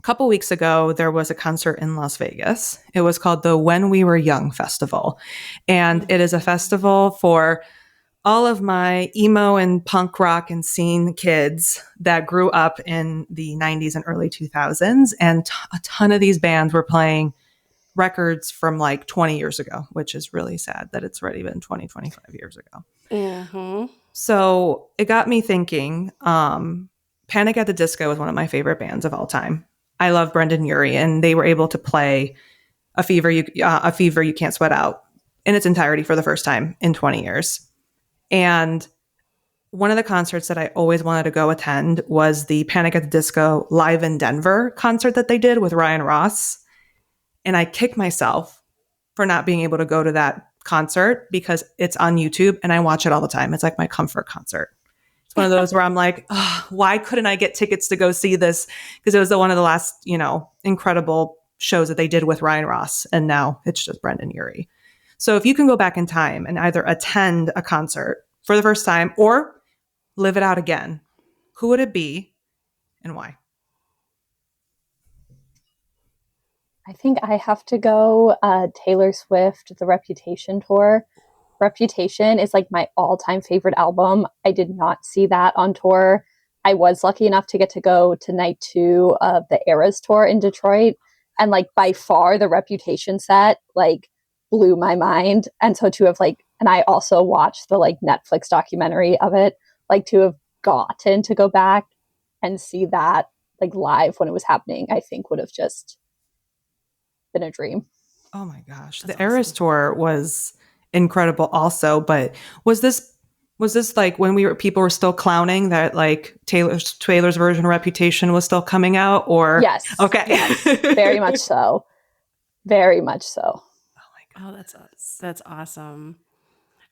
couple weeks ago, there was a concert in Las Vegas. It was called the When We Were Young Festival. And it is a festival for all of my emo and punk rock and scene kids that grew up in the 90s and early 2000s. And a ton of these bands were playing records from like 20 years ago, which is really sad that it's already been 20, 25 years ago. Mm-hmm. So it got me thinking, Panic at the Disco is one of my favorite bands of all time. I love Brendan Urie, and they were able to play a Fever You Can't Sweat Out in its entirety for the first time in 20 years. And one of the concerts that I always wanted to go attend was the Panic at the Disco Live in Denver concert that they did with Ryan Ross. And I kick myself for not being able to go to that concert because it's on YouTube and I watch it all the time. It's like my comfort concert. It's one of those where I'm like, oh, why couldn't I get tickets to go see this? Because it was one of the last, incredible shows that they did with Ryan Ross. And now it's just Brendan Urie. So if you can go back in time and either attend a concert for the first time or live it out again, who would it be and why? I think I have to go Taylor Swift, the Reputation tour. Reputation is like my all-time favorite album. I did not see that on tour. I was lucky enough to get to go to night 2 of the Eras tour in Detroit. And like by far the Reputation set like blew my mind. And so to have and I also watched the like Netflix documentary of it, like to have gotten to go back and see that like live when it was happening, I think would have just been a dream. Oh my gosh. The Eras tour was incredible also, but was this like when people were still clowning that like Taylor's version of Reputation was still coming out, or? Yes. Okay. Yes, very much so. Very much so. Oh my God. Oh, that's awesome.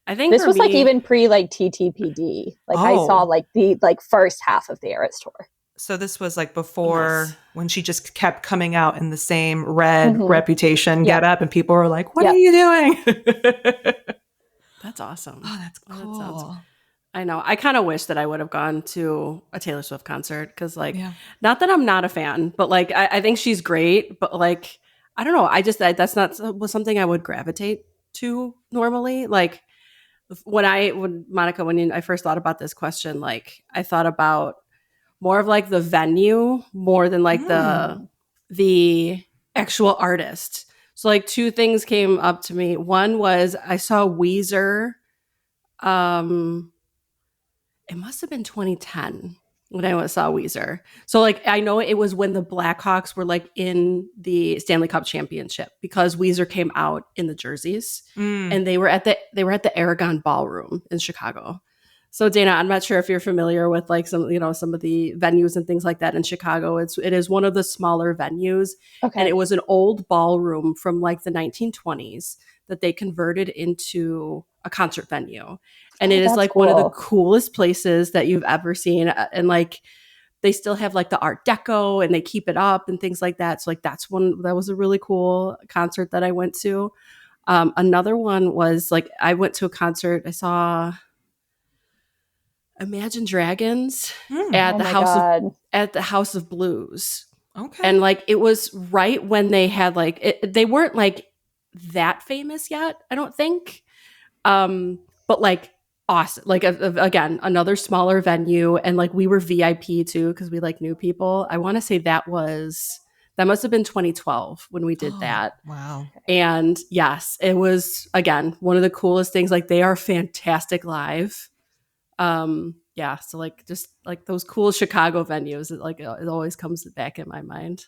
I think this was like even pre like TTPD. Like I saw like the first half of the Eras tour. So this was like before when she just kept coming out in the same red Reputation get up and people were like, what are you doing? That's awesome. Oh, that's cool. I know. I kind of wish that I would have gone to a Taylor Swift concert because not that I'm not a fan, but like I think she's great, but like, I don't know. That's not something I would gravitate to normally. Like when I first thought about this question, like I thought about more of like the venue more than like the actual artist. So like 2 things came up to me. One was I saw Weezer. It must have been 2010 when I saw Weezer. So like I know it was when the Blackhawks were like in the Stanley Cup Championship because Weezer came out in the jerseys and they were at the Aragon Ballroom in Chicago. So Dana, I'm not sure if you're familiar with like some of the venues and things like that in Chicago. It is one of the smaller venues. Okay. And it was an old ballroom from like the 1920s that they converted into a concert venue. And it is like one of the coolest places that you've ever seen. And like they still have like the Art Deco and they keep it up and things like that. So like that was a really cool concert that I went to. Another one was like I went to a concert. I saw Imagine Dragons at the House of Blues. Okay. And like it was right when they had like they weren't like that famous yet, I don't think. But like awesome. Like again, another smaller venue, and like we were VIP too because we like knew people. I want to say that must have been 2012 when we did that. Wow. And yes, it was again one of the coolest things. Like they are fantastic live. So like just like those cool Chicago venues, it always comes back in my mind.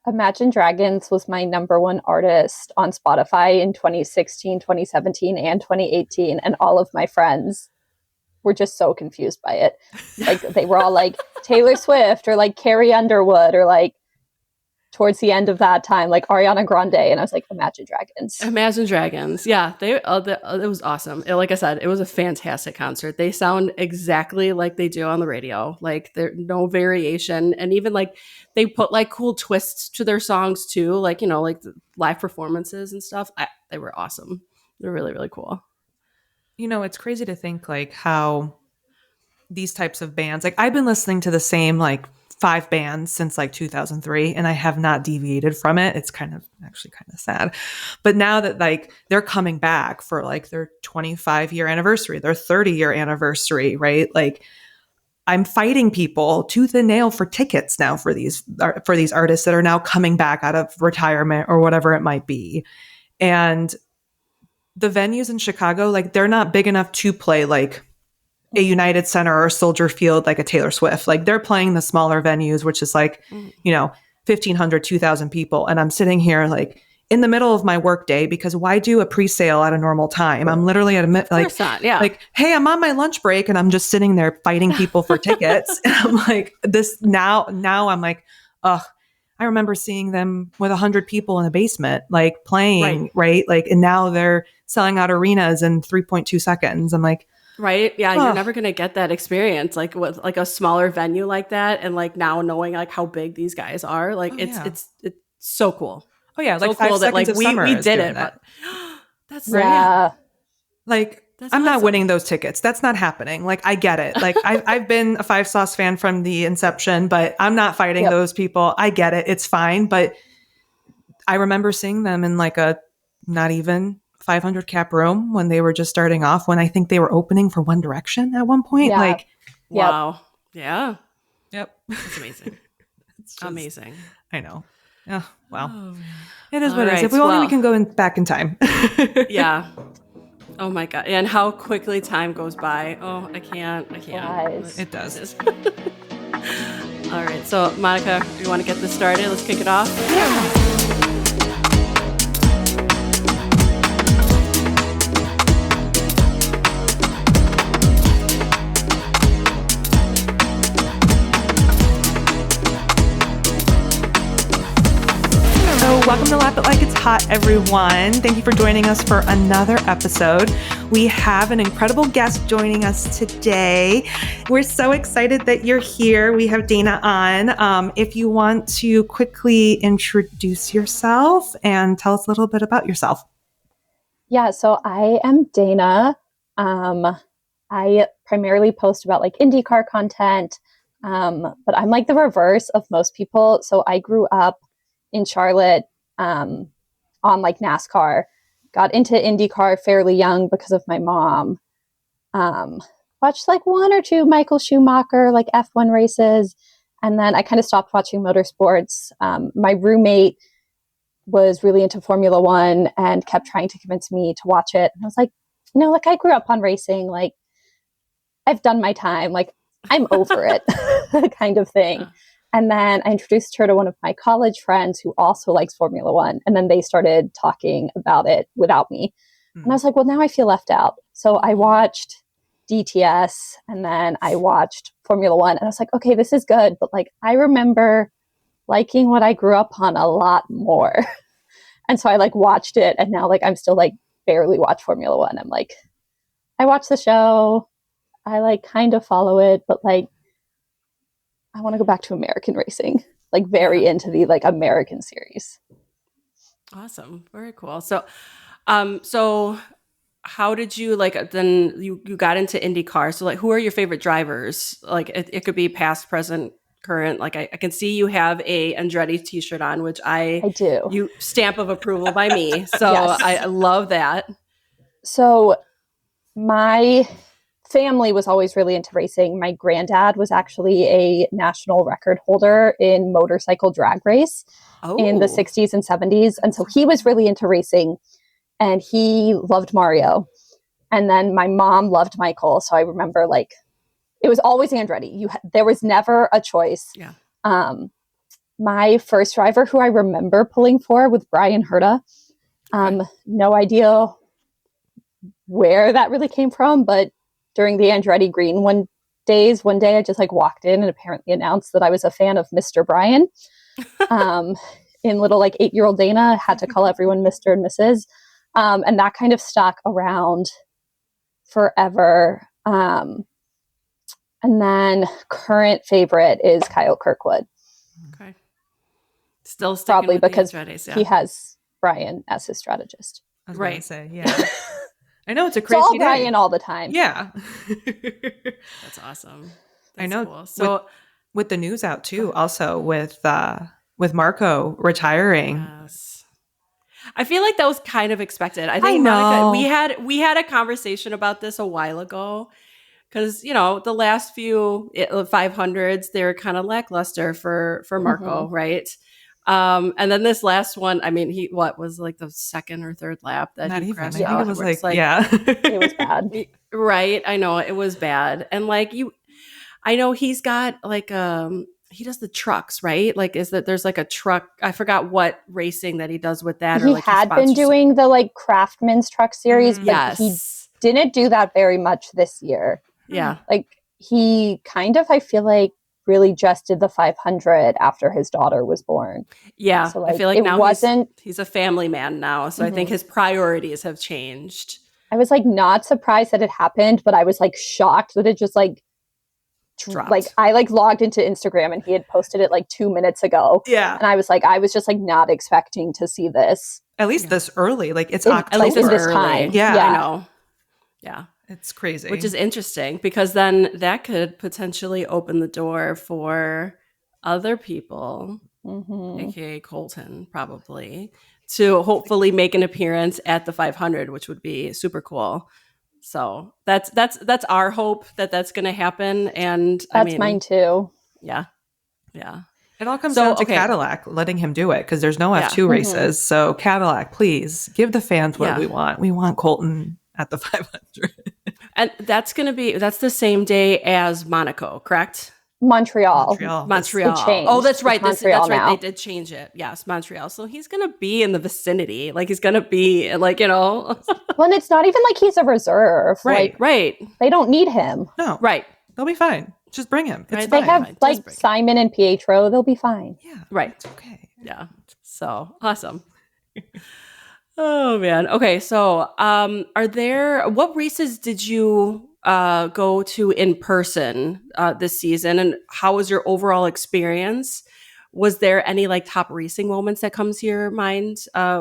Imagine Dragons was my number 1 artist on Spotify in 2016, 2017, and 2018, and all of my friends were just so confused by it. Like they were all like Taylor Swift or like Carrie Underwood or like towards the end of that time, like Ariana Grande, and I was like, Imagine Dragons. Imagine Dragons. Yeah, it was awesome. Like I said, it was a fantastic concert. They sound exactly like they do on the radio. Like there's no variation. And even like they put like cool twists to their songs too. Like, like the live performances and stuff. They were awesome. They're really, really cool. It's crazy to think like how these types of bands, like I've been listening to the same like 5 bands since like 2003, and I have not deviated from it. It's actually kind of sad. But now that like they're coming back for like their 25-year anniversary, their 30-year anniversary, right? Like I'm fighting people tooth and nail for tickets now for these artists that are now coming back out of retirement or whatever it might be. And the venues in Chicago, like they're not big enough to play like a United Center or Soldier Field, like a Taylor Swift. Like they're playing the smaller venues, which is like, 1,500, 2,000 people. And I'm sitting here like in the middle of my work day, because why do a pre-sale at a normal time? I'm literally at like, hey, I'm on my lunch break and I'm just sitting there fighting people for tickets. And I'm like, now I'm like, ugh. I remember seeing them with 100 people in a basement, like playing, right? Like, and now they're selling out arenas in 3.2 seconds. I'm like, right. Yeah. You're never going to get that experience like with like a smaller venue like that. And like now knowing like how big these guys are, like it's so cool. Oh yeah. Like so 5 cool that seconds like of summer we is did doing it. that. That's yeah. Like That's I'm not awesome. winning those tickets. That's not happening. Like I get it. Like I've been a Five Sauce fan from the inception, but I'm not fighting those people. I get it. It's fine. But I remember seeing them in like a not even 500 cap room when they were just starting off, when I think they were opening for One Direction at one point. Yeah. Like, wow. Yeah. Yep. That's amazing. It's just, amazing. I know. Yeah. Well, Oh, it is all what it is. right, If we only we can go back in time. yeah. Oh my God. And how quickly time goes by. Oh, I can't. Flies. It does. All right. So Monica, you want to get this started? Let's kick it off. Welcome to Lap It Like It's Hot, everyone. Thank you for joining us for another episode. We have an incredible guest joining us today. We're so excited that you're here. We have Dana on. If you want to quickly introduce yourself and tell us a little bit about yourself. Yeah, so I am Dana. I primarily post about like IndyCar content, but I'm like the reverse of most people. So I grew up in Charlotte on like NASCAR, got into IndyCar fairly young because of my mom. Watched like 1 or 2 Michael Schumacher like F1 races, and then I kind of stopped watching motorsports. My roommate was really into Formula One and kept trying to convince me to watch it. And I was like, like I grew up on racing, like I've done my time, like I'm over it kind of thing. And then I introduced her to one of my college friends who also likes Formula One. And then they started talking about it without me. And I was like, well, now I feel left out. So I watched DTS and then I watched Formula One. And I was like, okay, this is good. But like, I remember liking what I grew up on a lot more. And so I like watched it. And now like, I'm still like barely watch Formula One. I'm like, I watch the show. I like kind of follow it, but like, I want to go back to American racing, like very into the like American series. Awesome. Very cool. So, so how did you like, then you got into IndyCar. So like, who are your favorite drivers? Like it could be past, present, current. Like I can see you have a Andretti t-shirt on, which I do. You stamp of approval by me. So Yes. I love that. So my family was always really into racing. My granddad was actually a national record holder in motorcycle drag race in the 60s and 70s. And so he was really into racing and he loved Mario. And then my mom loved Michael. So I remember like, it was always Andretti. There was never a choice. Yeah. My first driver who I remember pulling for was Brian Herta. No idea where that really came from, but during the Andretti Green one day I just like walked in and apparently announced that I was a fan of Mr. Brian. In little like 8-year-old Dana had to call everyone Mr. and Mrs. And that kind of stuck around forever. And then current favorite is Kyle Kirkwood. Okay. Still sticking probably with because the Andrettis, yeah. he has Brian as his strategist. I was going to say, yeah. I know it's a crazy It's all day. Brian all the time. Yeah. That's awesome. I know. Cool. So with the news out too, also with Marco retiring. Yes. I feel like that was kind of expected. I I think know. Monica, we had a conversation about this a while ago because the last few 500s they were kind of lackluster for Marco, right? And then this last one, I mean, he was like the second or third lap that Not he even. crashed. I think it was where it's yeah. It was bad. Right. I know it was bad. And I know he's got like he does the trucks, right? Like there's like a truck, I forgot what racing that he does with that, or He like had been doing the like Craftsman's Truck Series, but yes. he didn't do that very much this year. Yeah. Like he kind of, I feel like, really just did the 500 after his daughter was born. Yeah. So like, I feel like it now wasn't. he's a family man now. So I think his priorities have changed. I was like not surprised that it happened, but I was like shocked that it just like dropped. Like I like logged into Instagram and he had posted it like 2 minutes ago. Yeah. And I was just like not expecting to see this. At least this early. Like it's At least October. this time. Yeah. I know. Yeah. It's crazy. Which is interesting because then that could potentially open the door for other people, aka Colton, probably, to hopefully make an appearance at the 500, which would be super cool. So that's our hope that's going to happen, and that's mine too. Yeah, yeah. It all comes down to Cadillac letting him do it because there's no F2 races. So Cadillac, please give the fans what we want. We want Colton at the 500. And that's the same day as Monaco, correct? Montreal. Oh, that's right. That's right. Now. They did change it. Yes, Montreal. So he's gonna be in the vicinity. Like he's gonna be like, Well, and it's not even like he's a reserve. Right. Like, right. They don't need him. No. Right. They'll be fine. Just bring him. It's right. They have like Simon and Pietro. They'll be fine. Yeah. Right. It's okay. Yeah. So awesome. Oh man. Okay. So what races did you go to in person this season, and how was your overall experience? Was there any like top racing moments that comes to your mind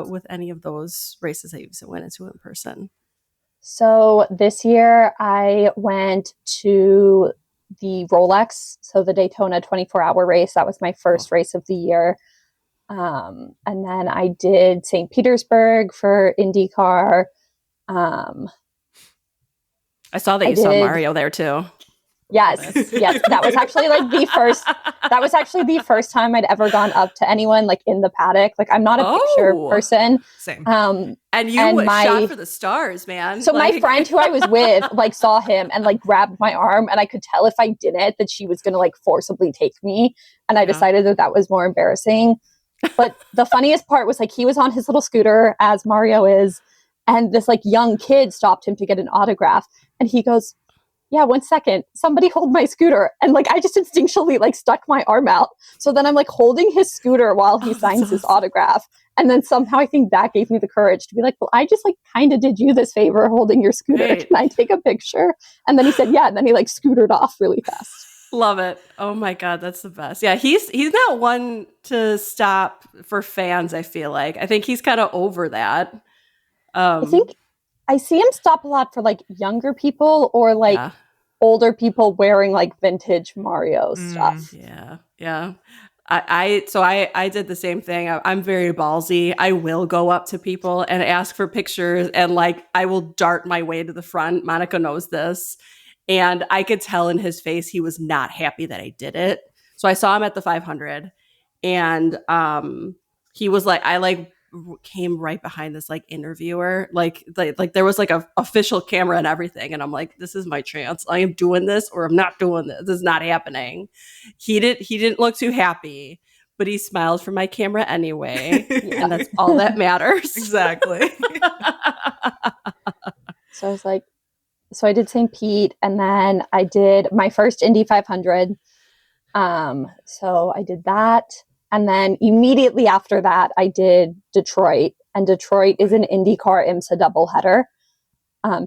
with any of those races that you went into in person? So this year I went to the Rolex, so the Daytona 24-hour race. That was my first race of the year. And then I did St. Petersburg for IndyCar. I saw that you saw Mario there too. Yes. That was actually like the first time I'd ever gone up to anyone like in the paddock. Like I'm not a picture person. Same. And you shot for the stars, man. So my friend who I was with like saw him and like grabbed my arm, and I could tell if I didn't that she was going to like forcibly take me. And I decided that was more embarrassing. But the funniest part was like he was on his little scooter as Mario is, and this like young kid stopped him to get an autograph, and he goes, "Yeah, 1 second, somebody hold my scooter." And like I just instinctually like stuck my arm out. So then I'm like holding his scooter while he signs his autograph. And then somehow I think that gave me the courage to be like, well, I just like kind of did you this favor holding your scooter. Right. Can I take a picture? And then he said, yeah. And then he like scootered off really fast. Love it. Oh my God, that's the best. Yeah, he's not one to stop for fans, I feel like. I think he's kind of over that. I think I see him stop a lot for like younger people or like older people wearing like vintage Mario stuff. Yeah. Yeah. I did the same thing. I'm very ballsy. I will go up to people and ask for pictures, and like I will dart my way to the front. Monica knows this. And I could tell in his face he was not happy that I did it. So I saw him at the 500, and he was like, I like came right behind this like interviewer, like there was like a official camera and everything, and I'm like, this is my chance. I am doing this or I'm not doing this. This is not happening. He didn't look too happy, but he smiled for my camera anyway, and that's all that matters. Exactly. So I was like, so I did St. Pete, and then I did my first Indy 500. So I did that. And then immediately after that, I did Detroit. And Detroit is an IndyCar IMSA doubleheader.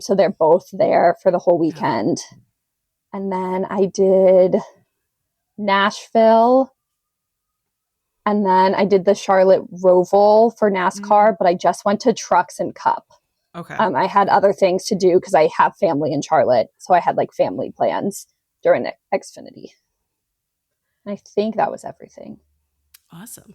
So they're both there for the whole weekend. And then I did Nashville. And then I did the Charlotte Roval for NASCAR, but I just went to Trucks and Cup. Okay. I had other things to do because I have family in Charlotte. So I had like family plans during Xfinity. And I think that was everything. Awesome.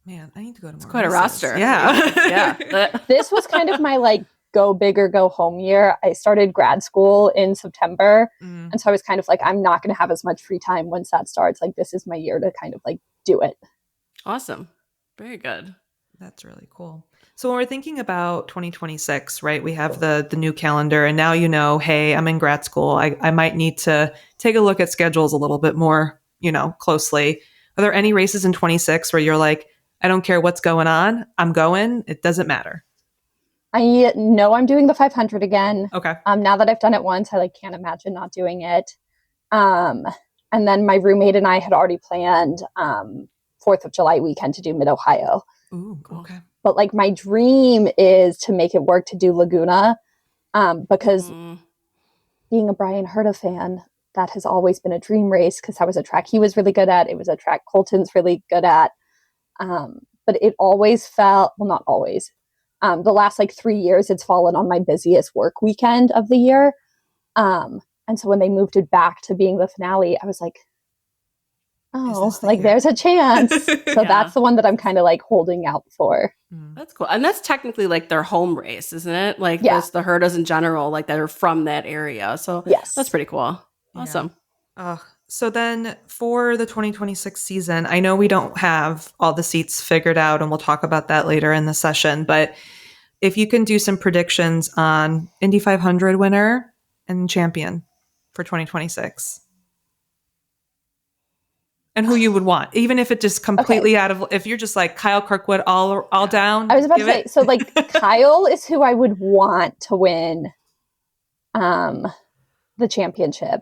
Man, I need to go to more. It's quite a races. roster. Yeah. Yeah. This was kind of my like go big or go home year. I started grad school in September. And so I was kind of like, I'm not going to have as much free time once that starts. Like, this is my year to kind of like do it. Awesome. Very good. That's really cool. So when we're thinking about 2026, right, we have the new calendar, and now, hey, I'm in grad school. I might need to take a look at schedules a little bit more, closely. Are there any races in 26 where you're like, I don't care what's going on, I'm going, it doesn't matter? I know I'm doing the 500 again. Okay. Now that I've done it once, I like can't imagine not doing it. And then my roommate and I had already planned 4th of July weekend to do Mid-Ohio. Ooh, okay. But like my dream is to make it work to do Laguna, because being a Brian Herta fan, that has always been a dream race because that was a track he was really good at. It was a track Colton's really good at. But it always felt, well, not always. The last like 3 years, it's fallen on my busiest work weekend of the year. And so when they moved it back to being the finale, I was like, oh, like there's a chance. So that's the one that I'm kind of like holding out for. That's cool. And that's technically like their home race, isn't it? Like the Hertas in general, like that are from that area. So yes, that's pretty cool. Awesome. So then for the 2026 season, I know we don't have all the seats figured out, and we'll talk about that later in the session, but if you can do some predictions on Indy 500 winner and champion for 2026. And who you would want, even if it just completely out of, if you're just like Kyle Kirkwood all down. I was about to say, so like Kyle is who I would want to win the championship.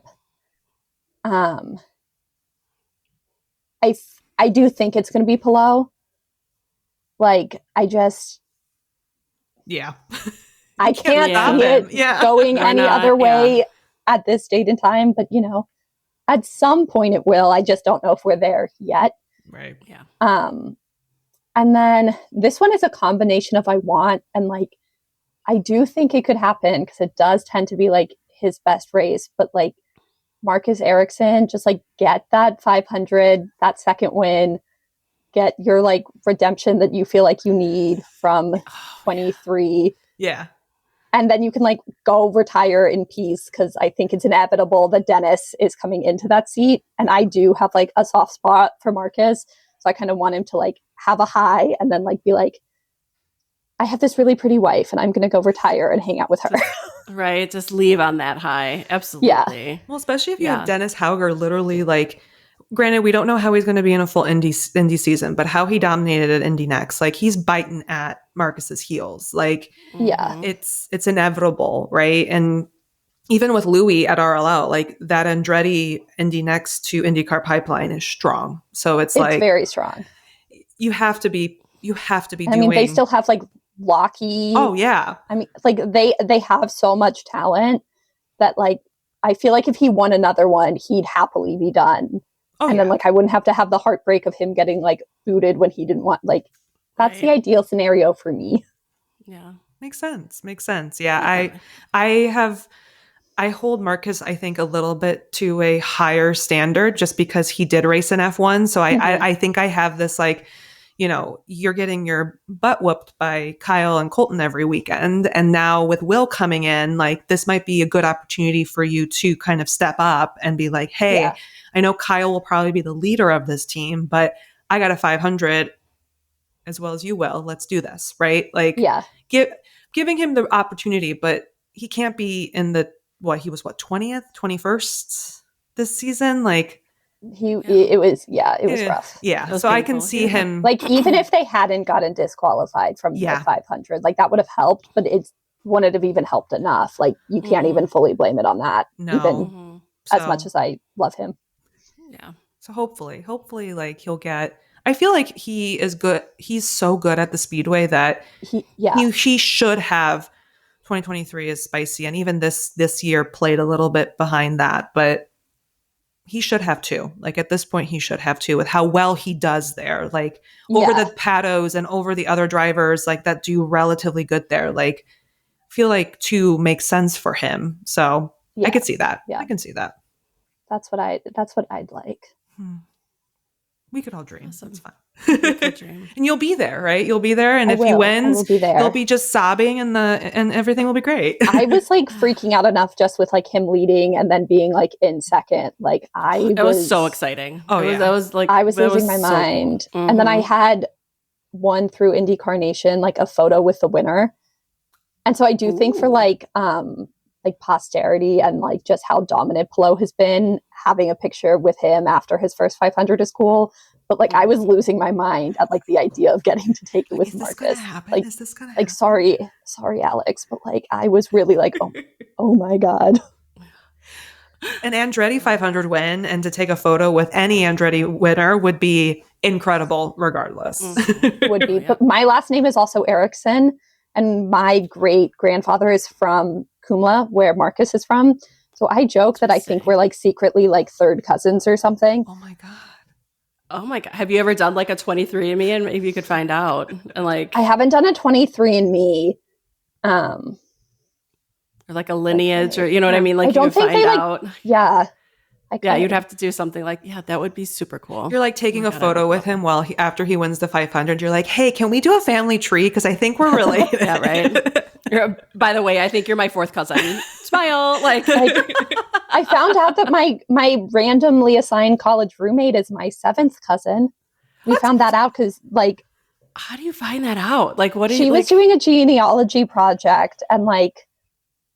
I do think it's going to be Palou. Like, I just... Yeah. I can't see it going any other way at this date and time, but at some point it will. I just don't know if we're there yet. Right. Yeah. And then this one is a combination of I want and like I do think it could happen because it does tend to be like his best race, but like Marcus Ericsson, just like get that 500, that second win, get your like redemption that you feel like you need from 23. Yeah. And then you can like go retire in peace because I think it's inevitable that Dennis is coming into that seat. And I do have like a soft spot for Marcus. So I kind of want him to like have a high and then like be like, I have this really pretty wife and I'm going to go retire and hang out with her. Right. Just leave on that high. Absolutely. Yeah. Well, especially if you have Dennis Hauger literally like, granted, we don't know how he's going to be in a full Indy season, but how he dominated at Indy Next, like he's biting at Marcus's heels. Like, it's inevitable, right? And even with Louis at RLL, like that Andretti Indy Next to IndyCar pipeline is strong. So it's like very strong. You have to be doing. I mean, they still have like Lockheed. Oh yeah. I mean, like they have so much talent that like I feel like if he won another one, he'd happily be done. Then like I wouldn't have to have the heartbreak of him getting like booted when he didn't want, like that's the ideal scenario for me. Yeah. Makes sense. Yeah. I hold Marcus, I think, a little bit to a higher standard just because he did race in F1. So I think I have this like, you're getting your butt whooped by Kyle and Colton every weekend. And now with Will coming in, like this might be a good opportunity for you to kind of step up and be like, hey, I know Kyle will probably be the leader of this team, but I got a 500 as well as you will. Let's do this. Right. Like giving him the opportunity, but he can't be in the, he was 20th, 21st this season. Like, it was rough. Yeah. So I can see him like, even if they hadn't gotten disqualified from the 500, like that would have helped, but it wouldn't have even helped enough. Like you can't even fully blame it on that. Even as much as I love him. Yeah. So hopefully like he'll get, I feel like he is good. He's so good at the speedway that he should have 2023 is spicy. And even this year played a little bit behind that, but he should have too. Like at this point, he should have too with how well he does there. Like over the Patos and over the other drivers like that do relatively good there. Like feel like 2 makes sense for him. So I could see that. Yeah. I can see that. That's what I'd like. We could all dream. Awesome. It's fine. We could dream. And you'll be there, right? You'll be there. And I if he will. I wins, will be there. you'll be just sobbing and everything will be great. I was like freaking out enough just with like him leading and then being like in second. Like It was so exciting. Oh, yeah. that was like, I was losing my so mind. Cool. And then I had one through IndyCar Nation, like a photo with the winner. And so I do think for like posterity and like just how dominant Pelot has been, having a picture with him after his first 500 is cool. But like I was losing my mind at like the idea of getting to take it with Marcus. Like, is this gonna like happen? sorry, Alex, but like I was really like, oh my God. An Andretti 500 win and to take a photo with any Andretti winner would be incredible regardless. Would be. But my last name is also Erickson, and my great grandfather is from Kumla, where Marcus is from. So I joke that I think we're like secretly like third cousins or something. Oh my God. Oh my God. Have you ever done like a 23andMe and maybe you could find out? And like, I haven't done a 23andMe. Or like a lineage or, you know what I mean? Like I don't you think find they out. Yeah. Yeah, you'd have to do something like, that would be super cool. You're like taking a photo with him after he wins the 500. You're like, hey, can we do a family tree? Because I think we're related. Yeah, right. By the way, I think you're my fourth cousin. Smile. Like I found out that my randomly assigned college roommate is my seventh cousin. We found that out because like, how do you find that out? Like, what? She was doing a genealogy project and like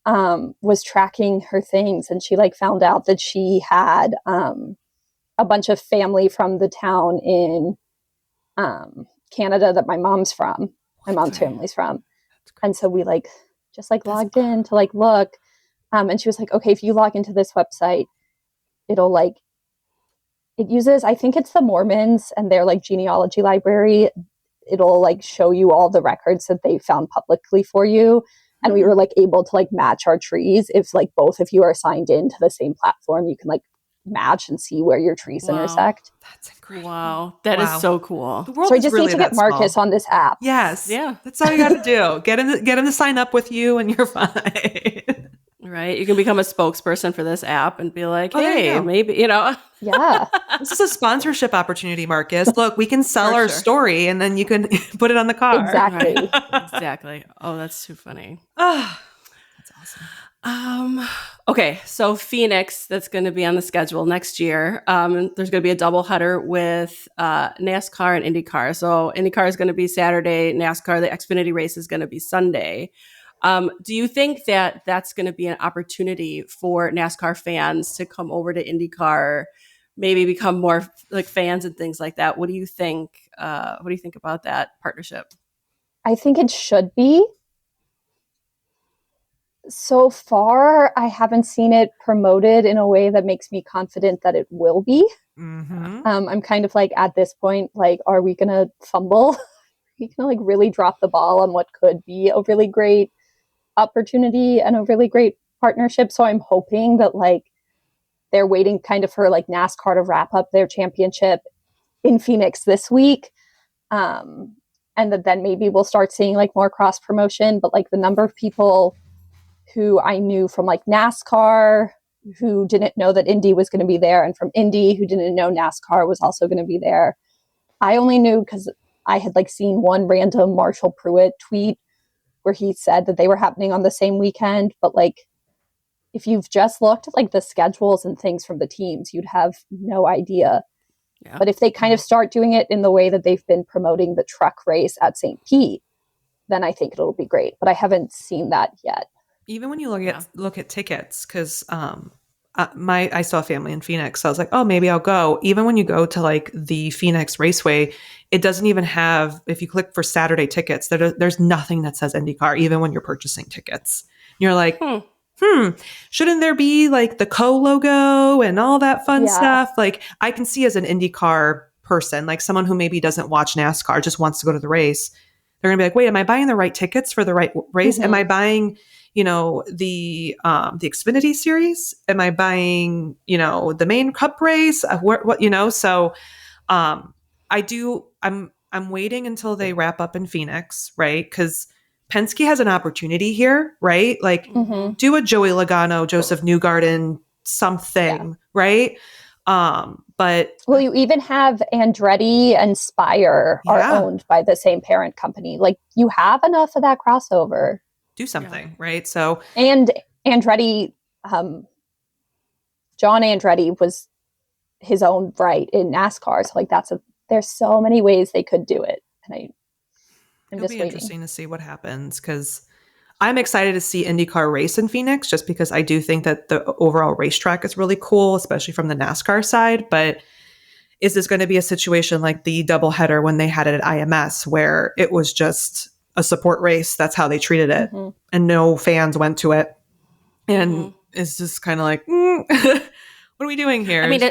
was tracking her things, and she like found out that she had a bunch of family from the town in Canada that my mom's from. My mom's family's from. And so we like just like logged in to like look. And she was like, okay, if you log into this website, it'll like, it uses, I think it's the Mormons and their like genealogy library. It'll like show you all the records that they found publicly for you. And we were like able to like match our trees. If like both of you are signed into the same platform, you can like match and see where your trees intersect. That's incredible. Wow. That is so cool. The world So I is just really need to get Marcus on this app. Yes. Yeah. That's all you got to do. Get him to sign up with you and you're fine. Right. You can become a spokesperson for this app and be like, Oh, there you hey, go. maybe, you know. Yeah. This is a sponsorship opportunity, Marcus. Look, we can sell our story and then you can put it on the car. Exactly. Right. Exactly. Oh, that's too funny. Ah, that's awesome. Okay, so Phoenix, that's going to be on the schedule next year. There's going to be a doubleheader with NASCAR and IndyCar. So IndyCar is going to be Saturday, NASCAR, the Xfinity race is going to be Sunday. Do you think that that's going to be an opportunity for NASCAR fans to come over to IndyCar, maybe become more like fans and things like that? What do you think? What do you think about that partnership? I think it should be. So far, I haven't seen it promoted in a way that makes me confident that it will be. Mm-hmm. I'm kind of like at this point, like, are we going to fumble? Are we going to like really drop the ball on what could be a really great opportunity and a really great partnership? So I'm hoping that like they're waiting kind of for like NASCAR to wrap up their championship in Phoenix this week. And that then maybe we'll start seeing like more cross promotion, but like the number of people who I knew from like NASCAR who didn't know that Indy was going to be there, and from Indy who didn't know NASCAR was also going to be there. I only knew because I had like seen one random Marshall Pruitt tweet where he said that they were happening on the same weekend. But like, if you've just looked at like the schedules and things from the teams, you'd have no idea. Yeah. But if they kind of start doing it in the way that they've been promoting the truck race at St. Pete, then I think it'll be great. But I haven't seen that yet. Even when you look at tickets, because I saw a family in Phoenix, so I was like, oh, maybe I'll go. Even when you go to like the Phoenix Raceway, it doesn't even have, if you click for Saturday tickets, there's nothing that says IndyCar, even when you're purchasing tickets. You're like, shouldn't there be like the logo and all that fun stuff? Like I can see as an IndyCar person, like someone who maybe doesn't watch NASCAR, just wants to go to the race. They're gonna be like, wait, am I buying the right tickets for the right race? Mm-hmm. Am I buying, the Xfinity series? Am I buying, the main cup race? So I'm waiting until they wrap up in Phoenix, right? Because Penske has an opportunity here, right? Like do a Joey Logano, Joseph Newgarden, something, right? But well, you even have Andretti and Spire are Yeah. owned by the same parent company. Like you have enough of that crossover. do something, right? So And Andretti, John Andretti was his own right in NASCAR. So like there's so many ways they could do it. And I'm it'll just be waiting. interesting to see what happens because I'm excited to see IndyCar race in Phoenix just because I do think that the overall racetrack is really cool, especially from the NASCAR side. But is this going to be a situation like the doubleheader when they had it at IMS where it was just a support race? That's how they treated it. Mm-hmm. And no fans went to it. And it's just kind of like, what are we doing here? I mean,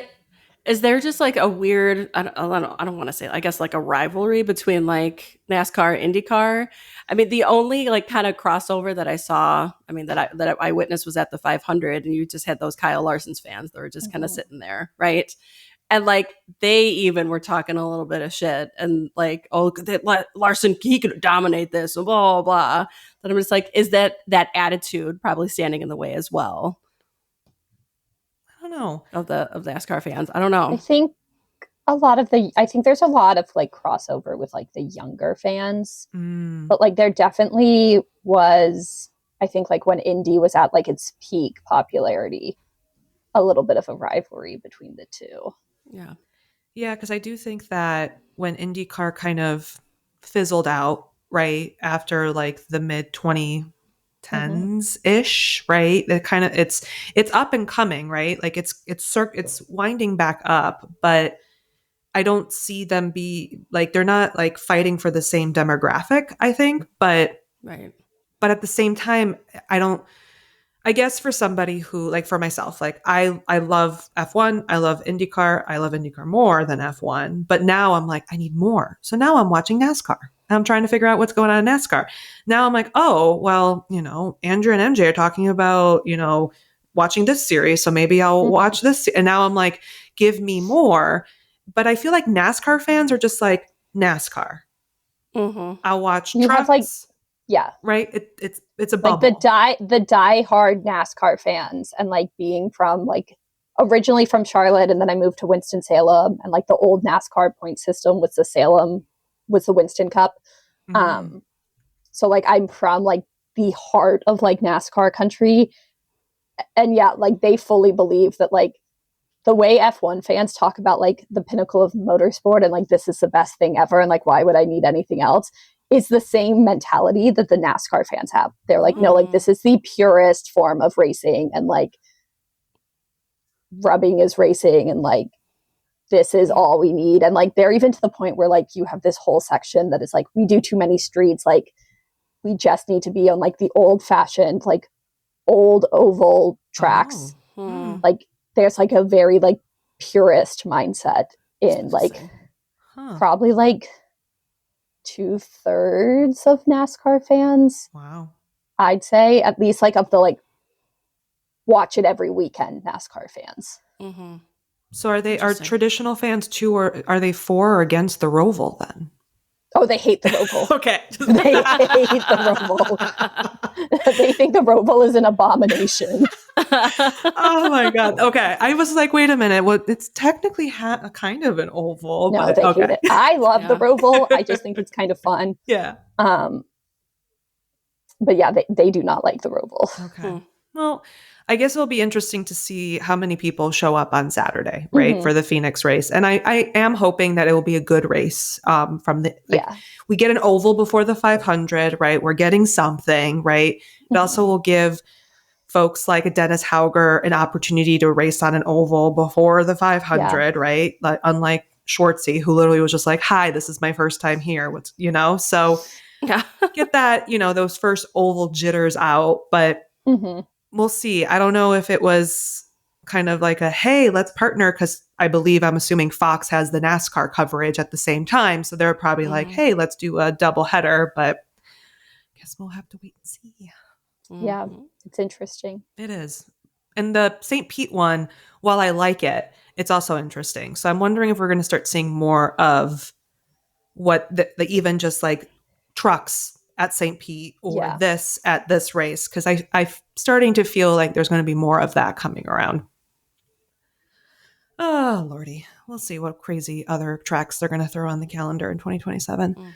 is there just like a weird, I don't want to say, I guess like a rivalry between like NASCAR and IndyCar? I mean, the only like kind of crossover that I saw, I mean, that I witnessed was at the 500, and you just had those Kyle Larson's fans that were just kind of sitting there, right? And like they even were talking a little bit of shit and like, oh, Larson, he could dominate this, blah blah blah. But I'm just like, is that attitude probably standing in the way as well I don't know. of the NASCAR fans? I don't I know. think there's a lot of like crossover with like the younger fans. But like there definitely was, I think like when Indy was at like its peak popularity, a little bit of a rivalry between the two. Yeah. Yeah, because I do think that when IndyCar kind of fizzled out, right, after like the mid 2010s ish, right? It kind of it's up and coming, right? Like it's winding back up, but I don't see them be like they're not like fighting for the same demographic, I think, but Right. at the same time, I guess for somebody who like for myself, like I love F1, I love IndyCar more than F1, but now I'm like I need more. So now I'm watching NASCAR. I'm trying to figure out what's going on in NASCAR. Now I'm like, "Oh, well, Andrew and MJ are talking about, watching this series, so maybe I'll watch this." And now I'm like, "Give me more." But I feel like NASCAR fans are just like NASCAR. I'll watch You have like, trucks, yeah, right? It's a like bubble. the die hard NASCAR fans, and like being from like originally from Charlotte, and then I moved to Winston Salem, and like the old NASCAR point system was the Winston Cup. So like I'm from like the heart of like NASCAR country, and yeah, like they fully believe that like the way F1 fans talk about like the pinnacle of motorsport and like this is the best thing ever and like why would I need anything else is the same mentality that the NASCAR fans have. They're like, no, like this is the purest form of racing and like rubbing is racing and like this is all we need. And like they're even to the point where like you have this whole section that is like we do too many streets, like we just need to be on like the old fashioned like old oval tracks. Like there's like a very like purist mindset in like probably like 2/3 of NASCAR fans. Wow. I'd say at least like of the like watch it every weekend NASCAR fans. So are traditional fans too, or are they for or against the Roval then? Oh, they hate the Roval. Okay. They hate the Roval. They think the Roval is an abomination. Oh my God. Okay. I was like, wait a minute. Well, it's technically a kind of an oval. No, but they okay. hate it. I love the Roval. I just think it's kind of fun. Yeah. But yeah, they do not like the Roval. Okay. Well, I guess it'll be interesting to see how many people show up on Saturday, right, for the Phoenix race. And I am hoping that it will be a good race. We get an oval before the 500, right? We're getting something, right? It also will give folks like a Dennis Hauger an opportunity to race on an oval before the 500, right? Like, unlike Schwartzy, who literally was just like, "Hi, this is my first time here." So get that, those first oval jitters out, but we'll see. I don't know if it was kind of like a, hey, let's partner, because I'm assuming Fox has the NASCAR coverage at the same time. So they're probably like, hey, let's do a double header, but I guess we'll have to wait and see. Yeah, it's interesting. It is. And the St. Pete one, while I like it, it's also interesting. So I'm wondering if we're going to start seeing more of what the even just like trucks at St. Pete or this at this race, because I'm starting to feel like there's going to be more of that coming around. Oh, Lordy. we'll see what crazy other tracks they're going to throw on the calendar in 2027. Mm-hmm.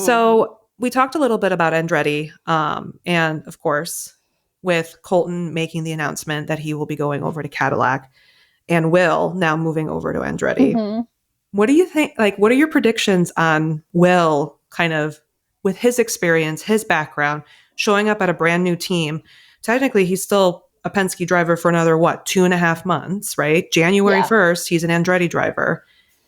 So we talked a little bit about Andretti. And of course, with Colton making the announcement that he will be going over to Cadillac and Will now moving over to Andretti. Mm-hmm. What do you think? Like, what are your predictions on Will kind of with his experience, his background, showing up at a brand new team? Technically, he's still a Penske driver for another, 2.5 months, right? January 1st, he's an Andretti driver.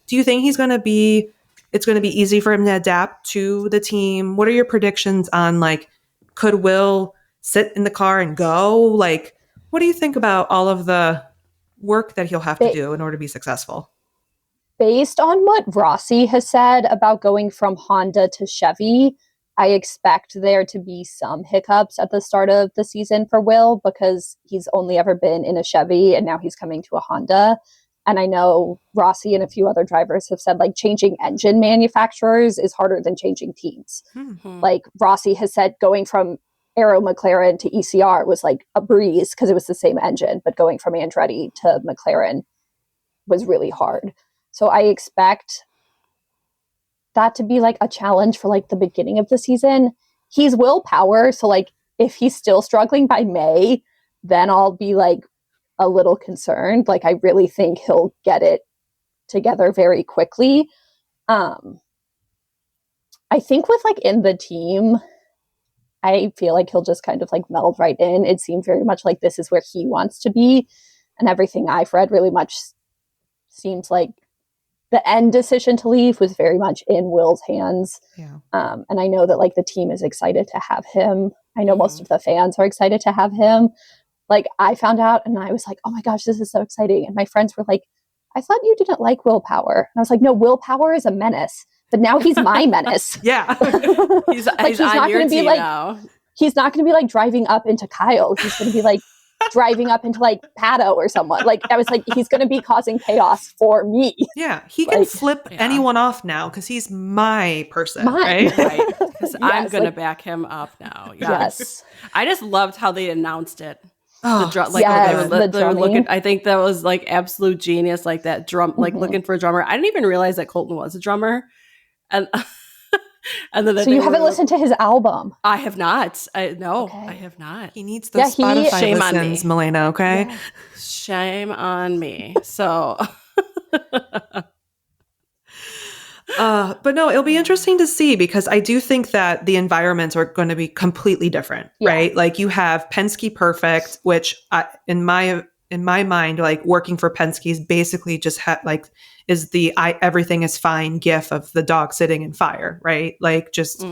Do you think it's going to be easy for him to adapt to the team? What are your predictions on, like, could Will sit in the car and go? Like, what do you think about all of the work that he'll have to do in order to be successful? Based on what Rossi has said about going from Honda to Chevy, I expect there to be some hiccups at the start of the season for Will because he's only ever been in a Chevy and now he's coming to a Honda. And I know Rossi and a few other drivers have said, like, changing engine manufacturers is harder than changing teams. Mm-hmm. Like, Rossi has said going from Aero McLaren to ECR was like a breeze because it was the same engine, but going from Andretti to McLaren was really hard. So I expect that to be like a challenge for like the beginning of the season. He's willpower. So like if he's still struggling by May, then I'll be like a little concerned. Like I really think he'll get it together very quickly. I think with like in the team, I feel like he'll just kind of like meld right in. It seemed very much like this is where he wants to be. And everything I've read really much seems like the end decision to leave was very much in Will's hands. Yeah. And I know that like the team is excited to have him. I know most of the fans are excited to have him. Like I found out and I was like, oh my gosh, this is so exciting. And my friends were like, I thought you didn't like willpower. And I was like, no, willpower is a menace. But now he's my menace. Yeah. He's not going to be like now. He's not going to be like driving up into Kyle. He's going to be like driving up into like Pato or someone. Like I was like, he's going to be causing chaos for me. Yeah, he can flip anyone off now because he's my person, Mine. right? Because I'm going to back him up now. Yes. I just loved how they announced it. Oh, They were looking. I think that was like absolute genius. Like that drum, like looking for a drummer. I didn't even realize that Colton was a drummer, and and then so you haven't listened to his album? I have not. I have not. He needs those Spotify shame listens, on me. Milena. Okay, shame on me. So. But no, it'll be interesting to see because I do think that the environments are going to be completely different, right? Like you have Penske Perfect, which in my mind, like working for Penske is basically just is the everything is fine gif of the dog sitting in fire, right? Like just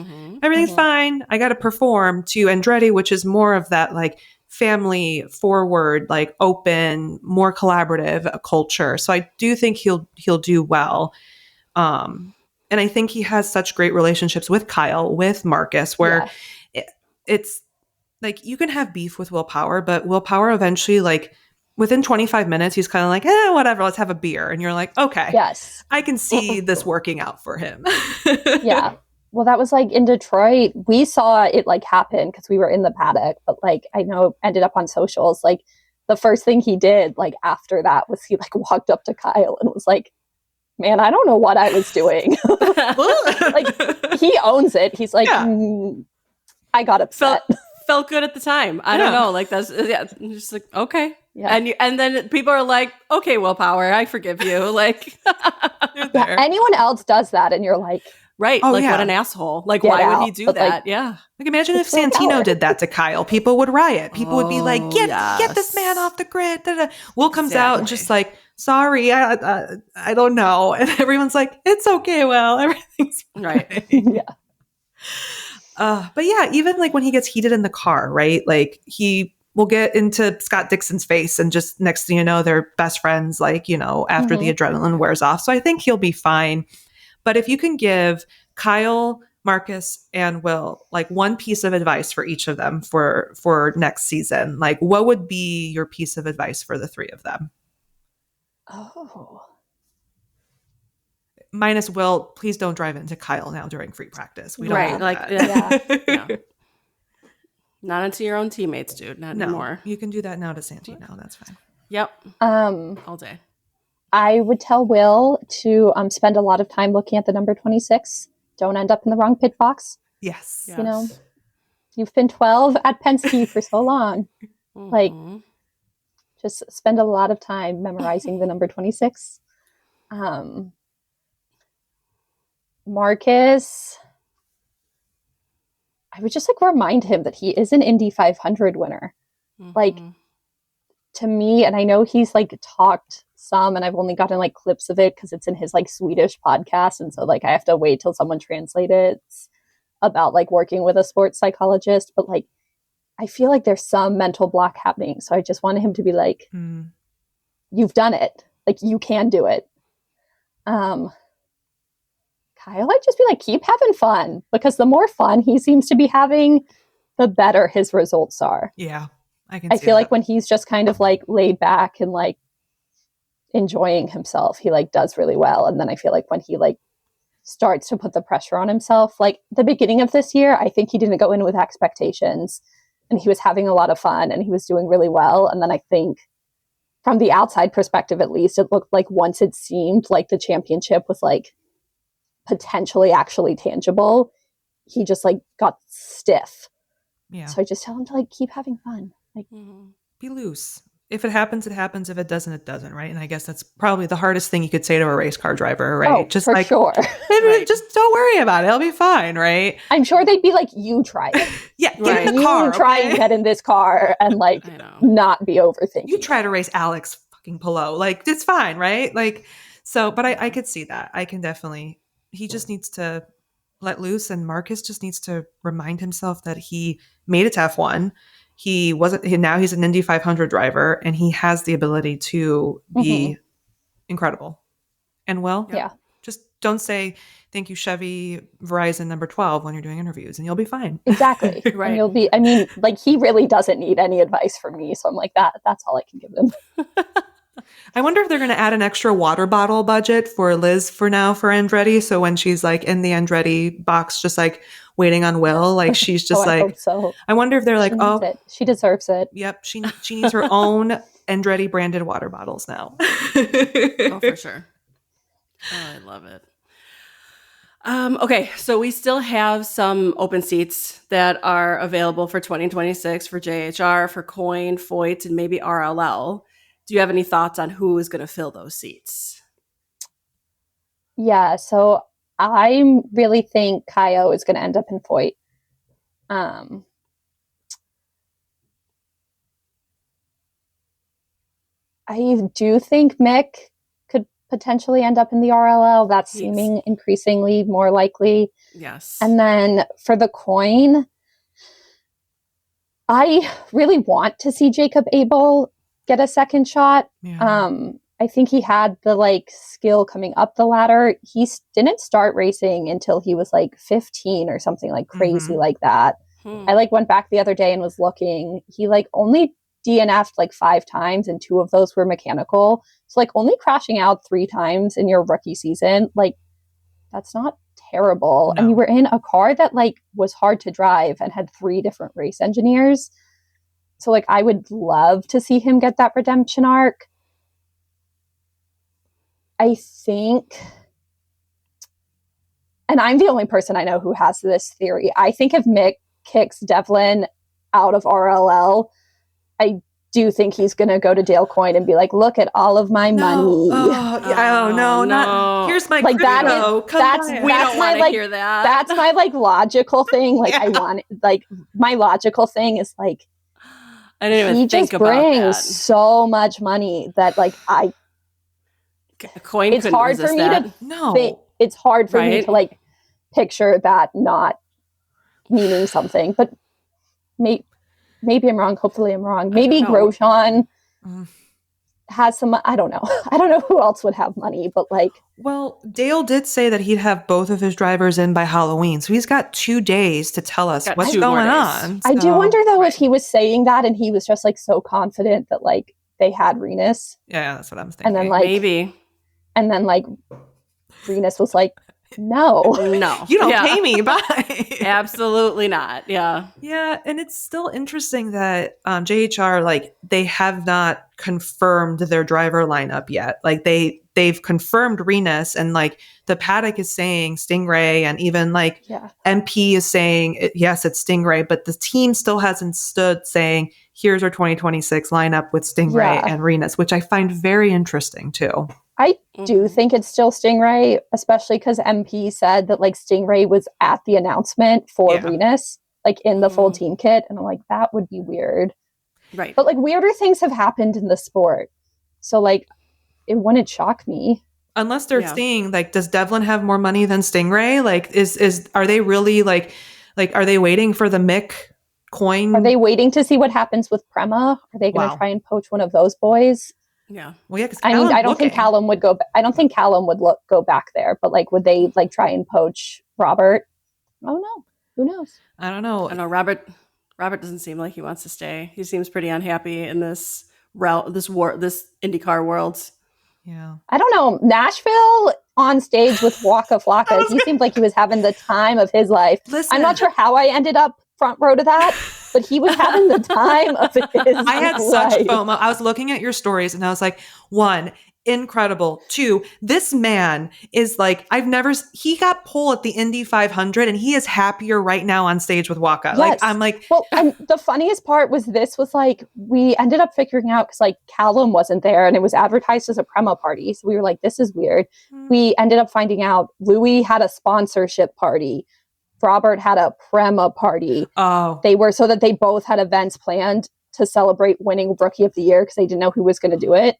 everything's fine. I got to perform to Andretti, which is more of that like family forward, like open, more collaborative culture. So I do think he'll do well. And I think he has such great relationships with Kyle, with Marcus, where it's like you can have beef with Willpower, but Willpower eventually, like within 25 minutes, he's kind of like, whatever, let's have a beer. And you're like, okay, yes, I can see this working out for him. Yeah. Well, that was like in Detroit. We saw it like happen because we were in the paddock, but like I know it ended up on socials. Like the first thing he did like after that was he like walked up to Kyle and was like, man, I don't know what I was doing. Like he owns it. He's like, I got upset. Felt good at the time. I don't know. Like that's just like okay. Yeah. And then people are like, okay, Willpower, I forgive you. Like anyone else does that, and you're like, right? What an asshole. Like why would he do that? Like, like imagine if Santino did that to Kyle. People would riot. People would be like, get this man off the grid. Da-da. Will comes out and just like, sorry, I don't know. And everyone's like, it's okay, Will. Everything's fine. Right. But yeah, even like when he gets heated in the car, right? Like he will get into Scott Dixon's face and just next thing you know, they're best friends, like, after the adrenaline wears off. So I think he'll be fine. But if you can give Kyle, Marcus, and Will like one piece of advice for each of them for next season, like what would be your piece of advice for the three of them? Oh. Minus Will, please don't drive into Kyle now during free practice. We don't right, like that. Not into your own teammates, dude. Not anymore. You can do that now to Santino. That's fine. Yep. All day. I would tell Will to spend a lot of time looking at the number 26. Don't end up in the wrong pit box. Yes. You know, you've been 12 at Penske for so long. Like, just spend a lot of time memorizing the number 26. Marcus, I would just like remind him that he is an Indy 500 winner. Like, to me, and I know he's like talked some, and I've only gotten like clips of it because it's in his like Swedish podcast, and so like I have to wait till someone translates it about like working with a sports psychologist. But like, I feel like there's some mental block happening, so I just want him to be like, "You've done it. Like, you can do it." Kyle, I'd just be like, keep having fun, because the more fun he seems to be having, the better his results are. Yeah. I feel like when he's just kind of like laid back and like enjoying himself, he like does really well. And then I feel like when he like starts to put the pressure on himself, like the beginning of this year, I think he didn't go in with expectations, and he was having a lot of fun and he was doing really well. And then I think from the outside perspective, at least, it looked like once it seemed like the championship was like potentially actually tangible, he just like got stiff. Yeah. So I just tell him to like keep having fun. Like, be loose. If it happens, it happens. If it doesn't, it doesn't, right? And I guess that's probably the hardest thing you could say to a race car driver, right? Oh, just for like, sure. Just don't worry about it. It'll be fine, right? I'm sure they'd be like, you try it. Yeah, get in the car. You try and get in this car and like not be overthinking. You try to race Alex fucking Palou. Like, it's fine, right? Like, so, but I could see that. I can definitely, he just needs to let loose, and Marcus just needs to remind himself that he made it to F1. Now he's an Indy 500 driver, and he has the ability to be incredible. And just don't say, thank you, Chevy Verizon number 12 when you're doing interviews, and you'll be fine. Exactly. Right. And you'll be, I mean, like, he really doesn't need any advice from me. So I'm like, that's all I can give him. I wonder if they're going to add an extra water bottle budget for Liz for Andretti. So when she's like in the Andretti box, just like waiting on Will, like she's just I hope so. I wonder if they're like, she deserves it. Yep. She needs her own Andretti branded water bottles now. Oh, for sure. Oh, I love it. Okay, so we still have some open seats that are available for 2026 for JHR, for Coin, Foyt, and maybe RLL. Do you have any thoughts on who is going to fill those seats? Yeah, so I really think Kaio is going to end up in Foyt. I do think Mick could potentially end up in the RLL. That's seeming increasingly more likely. Yes. And then for the Coin, I really want to see Jacob Abel get a second shot. Yeah. I think he had the skill coming up the ladder. He didn't start racing until he was 15 or something crazy like that. I went back the other day and was looking. He only DNF'd 5 times, and 2 of those were mechanical. So only crashing out 3 times in your rookie season, that's not terrible. No. And you were in a car that was hard to drive and had 3 different race engineers. So I would love to see him get that redemption arc. I think, and I'm the only person I know who has this theory, I think if Mick kicks Devlin out of RLL, I do think he's going to go to Dale Coyne and be like, look at all of my money. No. Here's my crypto. That's we don't want to hear that. That's my logical thing. I want my logical thing is I didn't even he think just about brings that. so much money that Coin it's hard for me to it's hard for me to picture that not meaning something. But maybe I'm wrong. Hopefully I'm wrong. Maybe Grosjean has some, I don't know. I don't know who else would have money, but well, Dale did say that he'd have both of his drivers in by Halloween. So he's got 2 days to tell us what's going on. I do wonder though if he was saying that and he was just so confident that they had Renus. Yeah, that's what I'm thinking. And then maybe. And then Renus was no. You don't pay me. Bye. Absolutely not. Yeah. Yeah. And it's still interesting that JHR, they have not confirmed their driver lineup yet. they've confirmed Renus, and like the paddock is saying Stingray, and even like MP is saying, yes, it's Stingray, but the team still hasn't stood saying, here's our 2026 lineup with Stingray and Renus, which I find very interesting too. I do think it's still Stingray, especially because MP said that like Stingray was at the announcement for Renus, like in the full team kit. And I'm like, that would be weird. Right. But like weirder things have happened in the sport. So like it wouldn't shock me. Unless they're saying like, does Devlin have more money than Stingray? Like are they really like are they waiting for the Mick coin? Are they waiting to see what happens with Prema? Are they going to try and poach one of those boys? Yeah. Well, yeah, I mean, I don't think Callum would go. I don't think Callum would go back there. But like, would they like try and poach Robert? I don't know. Who knows? I don't know. I know Robert doesn't seem like he wants to stay. He seems pretty unhappy in this IndyCar world. Yeah. I don't know. Nashville on stage with Waka Flocka. He seemed like he was having the time of his life. Listen, I'm not sure how I ended up front row to that, but he was having the time of his I had life. such FOMO. I was looking at your stories and I was like, 1, incredible. 2, this man is like, he got pole at the Indy 500 and he is happier right now on stage with Waka. Yes. Like, I'm like, well, and the funniest part was like, we ended up figuring out because like Callum wasn't there and it was advertised as a Prema party. So we were like, this is weird. We ended up finding out Louis had a sponsorship party. Robert had a Prema party. Oh, they both had events planned to celebrate winning Rookie of the Year because they didn't know who was going to do it.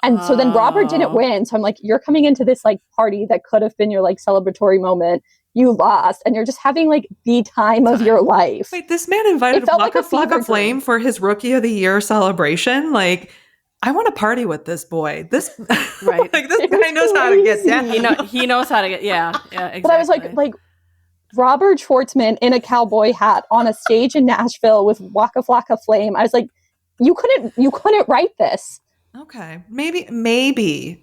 And so then Robert didn't win. So I'm like, you're coming into this like party that could have been your like celebratory moment. You lost and you're just having like the time of your life. Wait, this man invited Waka Flocka Flame for his Rookie of the Year celebration? Like, I want to party with this boy. This right. like this guy knows how to get down. He knows how to get exactly. But I was like Robert Schwartzman in a cowboy hat on a stage in Nashville with Waka Flocka Flame. I was like, you couldn't write this. Okay. Maybe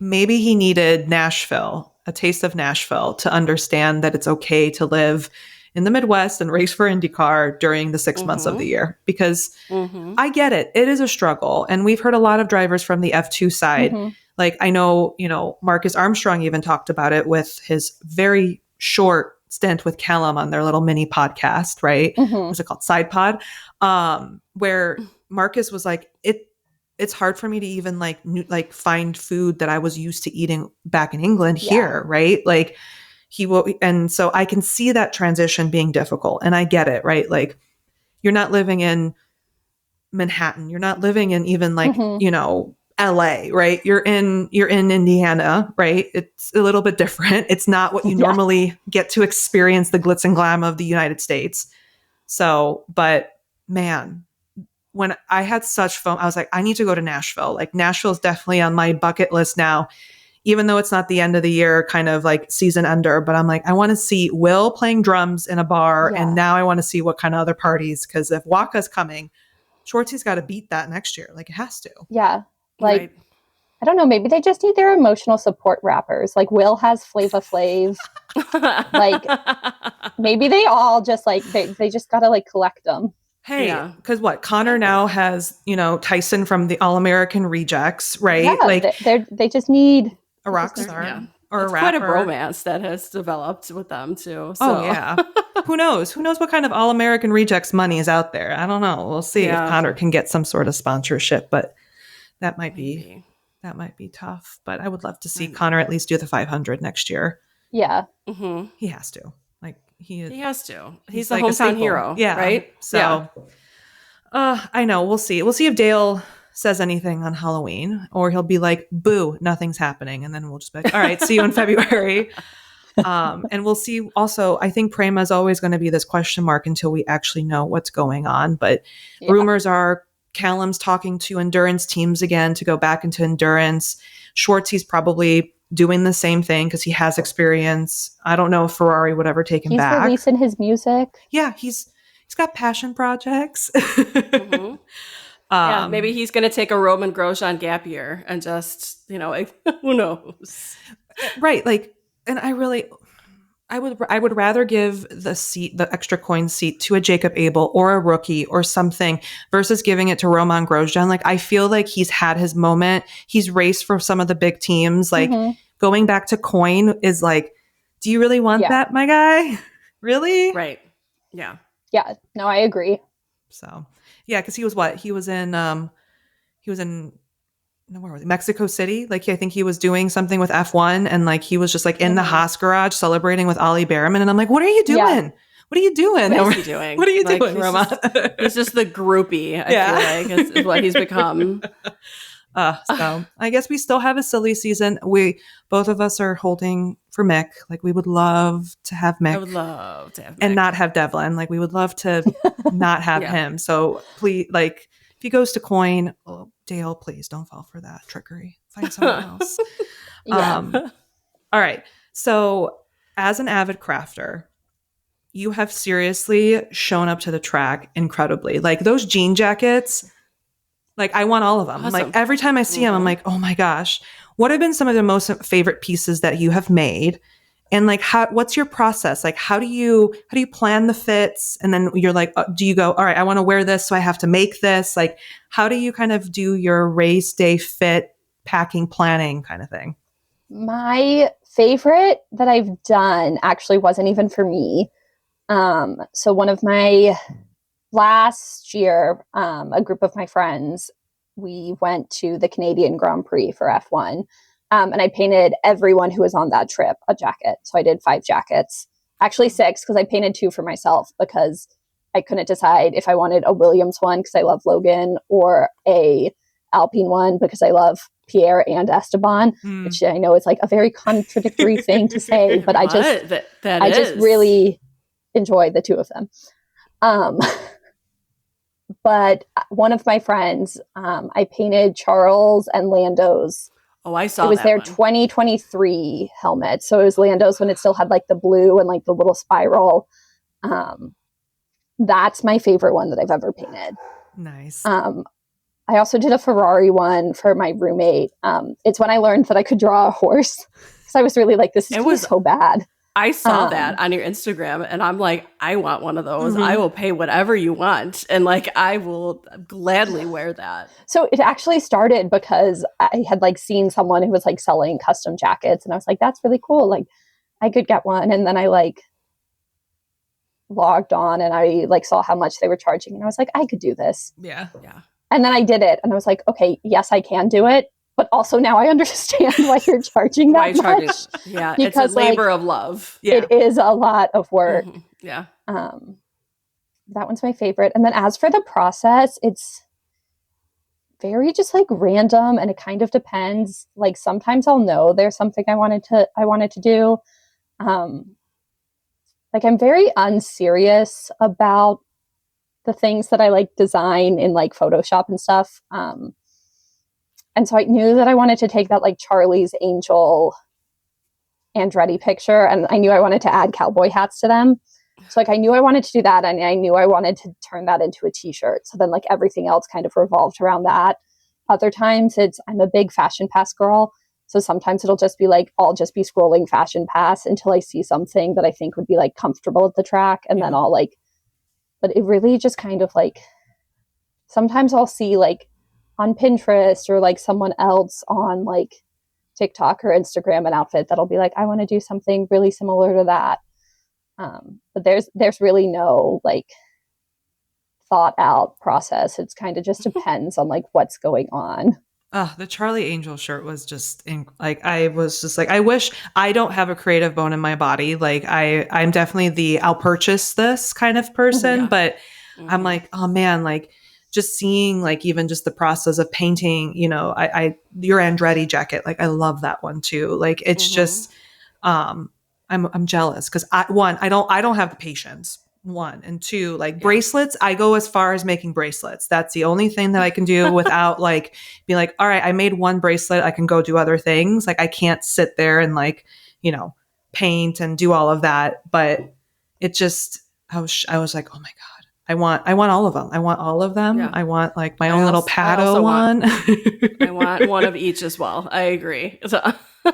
he needed Nashville, a taste of Nashville, to understand that it's okay to live in the Midwest and race for IndyCar during the 6 months of the year. Because I get it. It is a struggle. And we've heard a lot of drivers from the F2 side. Like, I know, Marcus Armstrong even talked about it with his very short stint with Callum on their little mini podcast, right? What's it called? Side Pod, where Marcus was like, it's hard for me to even like find food that I was used to eating back in England here, right? Like and so I can see that transition being difficult, and I get it, right? Like, you're not living in Manhattan, you're not living in even like LA, right? You're in Indiana, right? It's a little bit different. It's not what you normally get to experience, the glitz and glam of the United States. So, but man, when I had such fun, I was like, I need to go to Nashville. Like, Nashville is definitely on my bucket list now, even though it's not the end of the year kind of like season ender, but I'm like, I want to see Will playing drums in a bar. And now I want to see what kind of other parties, because if Waka's coming, Schwartzy's got to beat that next year. Like, it has to. Yeah. Like, I don't know, maybe they just need their emotional support rappers. Like, Will has Flava Flav. Like, maybe they all just like, they just got to like collect them. Hey, because Connor now has, Tyson from the All-American Rejects, right? Yeah, like, they just need a rock star or it's a rapper. Quite a romance that has developed with them too. So. Oh yeah. Who knows? Who knows what kind of All-American Rejects money is out there? I don't know. We'll see if Connor can get some sort of sponsorship, but that might be tough. But I would love to see Connor at least do the 500 next year. Yeah. He has to. Like, he has to. He's the like hometown hero. Yeah. Right. So I know. We'll see. We'll see if Dale says anything on Halloween, or he'll be like, boo, nothing's happening. And then we'll just be like, all right, see you in February. And we'll see. Also, I think Prema is always going to be this question mark until we actually know what's going on. But rumors are Callum's talking to endurance teams again to go back into endurance. Schwartzy's probably doing the same thing because he has experience. I don't know if Ferrari would ever take him back. He's releasing his music. Yeah, he's got passion projects. Yeah, maybe he's going to take a Roman Grosjean gap year and just, who knows? Right. Like, and I I would rather give the extra coin seat to a Jacob Abel or a rookie or something versus giving it to Roman Grosjean. Like, I feel like he's had his moment. He's raced for some of the big teams. Like, going back to coin is like, do you really want that, my guy? Really? Right. Yeah. Yeah. No, I agree. So, yeah, because he was no, where was he? Mexico City. Like, I think he was doing something with F1 and like he was just like in the Haas garage celebrating with Ollie Behrman. And I'm like, what are you doing? Yeah. What are you doing? What is he doing? What are you doing, Roman? He's just the groupie, I feel like, is what he's become. So I guess we still have a silly season. Both of us are holding for Mick. Like, we would love to have Mick. I would love to have Mick. And not have Devlin. Like, we would love to not have him. So please, like, if he goes to coin, Dale, please don't fall for that trickery. Find someone else. All right. So as an avid crafter, you have seriously shown up to the track incredibly. Like, those jean jackets, like, I want all of them. Awesome. Like, every time I see them, I'm like, oh my gosh, what have been some of the most favorite pieces that you have made? And like, what's your process? Like, how do you plan the fits? And then you're like, do you go, all right, I want to wear this, so I have to make this. Like, how do you kind of do your race day fit packing planning kind of thing? My favorite that I've done actually wasn't even for me. So one of my last year, a group of my friends, we went to the Canadian Grand Prix for F1. And I painted everyone who was on that trip a jacket. So I did 5 jackets, actually 6, because I painted 2 for myself because I couldn't decide if I wanted a Williams one because I love Logan or a Alpine one because I love Pierre and Esteban, which I know is like a very contradictory thing to say, but I just really enjoy the 2 of them. But one of my friends, I painted Charles and Lando's. Oh, I saw it was that their one. 2023 helmet. So it was Lando's when it still had like the blue and like the little spiral. That's my favorite one that I've ever painted. Nice. I also did a Ferrari one for my roommate. It's when I learned that I could draw a horse. Because I was really like, this is so bad. I saw that on your Instagram and I'm like, I want one of those. I will pay whatever you want. And like, I will gladly wear that. So it actually started because I had like seen someone who was like selling custom jackets. And I was like, that's really cool. Like, I could get one. And then I like logged on and I like saw how much they were charging. And I was like, I could do this. Yeah. And then I did it. And I was like, okay, yes, I can do it. But also now I understand why you're charging that much. Yeah, because, it's a labor of love. Yeah. It is a lot of work. Yeah. That one's my favorite. And then as for the process, it's very just like random and it kind of depends. Like sometimes I'll know there's something I wanted to do. Like I'm very unserious about the things that I like design in like Photoshop and stuff. And so I knew that I wanted to take that like Charlie's Angel Andretti picture. And I knew I wanted to add cowboy hats to them. So like I knew I wanted to do that. And I knew I wanted to turn that into a t-shirt. So then like everything else kind of revolved around that. Other times I'm a big Fashion Pass girl. So sometimes it'll just be like, I'll just be scrolling Fashion Pass until I see something that I think would be like comfortable at the track. And then I'll like, but it really just kind of like, sometimes I'll see like on Pinterest or like someone else on like TikTok or Instagram an outfit that'll be like, I want to do something really similar to that. But there's really no like thought out process. It's kind of just depends on like what's going on. The Charlie Angel shirt was just I was just like, I wish I don't have a creative bone in my body. Like I'm definitely I'll purchase this kind of person, but I'm like, oh man, like just seeing like even just the process of painting, you know, your Andretti jacket, like I love that one too. Like it's just, I'm jealous because I don't have the patience. 1 and 2, like bracelets. I go as far as making bracelets. That's the only thing that I can do without like be like, all right, I made 1 bracelet. I can go do other things. Like I can't sit there and like, you know, paint and do all of that. But it just, I was like, oh my God, I want all of them. I want all of them. Yeah. I want like my own little Pato one. I want one of each as well. I agree. So.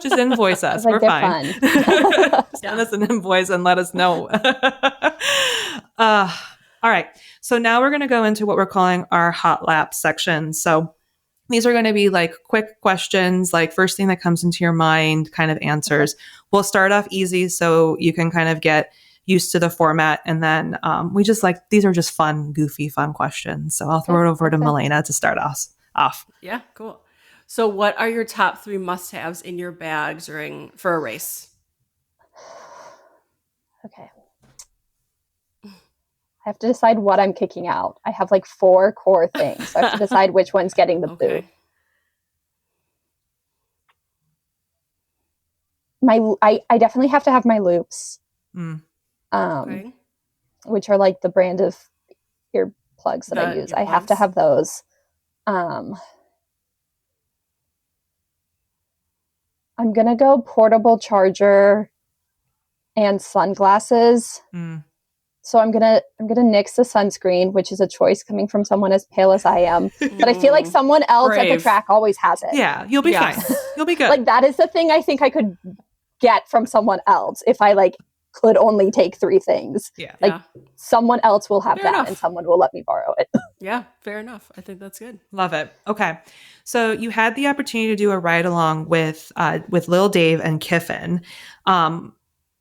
Just invoice us. Like, We're they're fine. fun. Send us an invoice and let us know. All right. So now we're going to go into what we're calling our hot lap section. So these are going to be like quick questions, like first thing that comes into your mind kind of answers. We'll start off easy so you can kind of get used to the format. And then we just like, these are just fun, goofy, fun questions. So I'll throw it over to Milena to start off. Yeah, cool. So what are your top 3 must-haves in your bag for a race? Okay. I have to decide what I'm kicking out. I have like 4 core things. So I have to decide which one's getting the boot. I definitely have to have my loops. Which are like the brand of earplugs that I use. I have to have those. I'm gonna go portable charger and sunglasses. So I'm gonna nix the sunscreen, which is a choice coming from someone as pale as I am. But I feel like someone else at the track always has it. Yeah, you'll be fine. You'll be good. Like that is the thing I think I could get from someone else if I like could only take 3 things. Yeah. Like someone else will have that and someone will let me borrow it. Yeah, fair enough. I think that's good. Love it. Okay. So you had the opportunity to do a ride along with Lil Dave and Kiffin.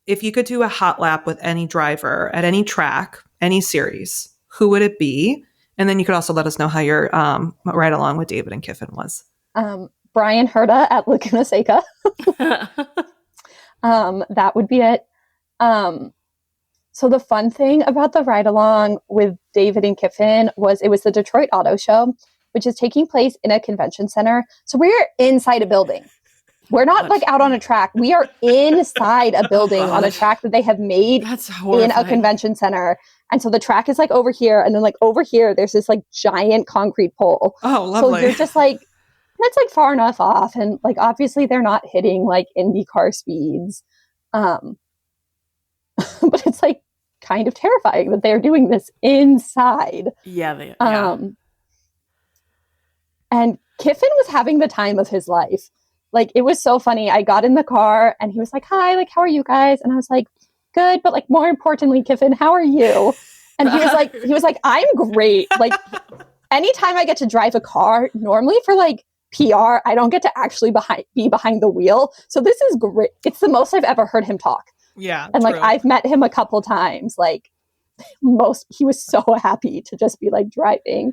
If you could do a hot lap with any driver at any track, any series, who would it be? And then you could also let us know how your ride along with David and Kiffin was. Brian Herta at Laguna Seca. That would be it. So the fun thing about the ride along with David and Kiffin was it was the Detroit Auto Show, which is taking place in a convention center. So we're inside a building. We're not like out on a track. We are inside a building on a track that they have made in a convention center. And so the track is like over here. And then like over here, there's this like giant concrete pole. Oh, lovely. So you're just like, that's like far enough off. And like, obviously they're not hitting like IndyCar speeds. But it's like kind of terrifying that they're doing this inside. Yeah. And Kiffin was having the time of his life. Like, it was so funny. I got in the car and he was like, hi, like, how are you guys? And I was like, good. But like, more importantly, Kiffin, how are you? And he was like, I'm great. Like, anytime I get to drive a car, normally for like PR, I don't get to actually be behind the wheel. So this is great. It's the most I've ever heard him talk. Yeah. And like, I've met him a couple times. Like, he was so happy to just be like driving.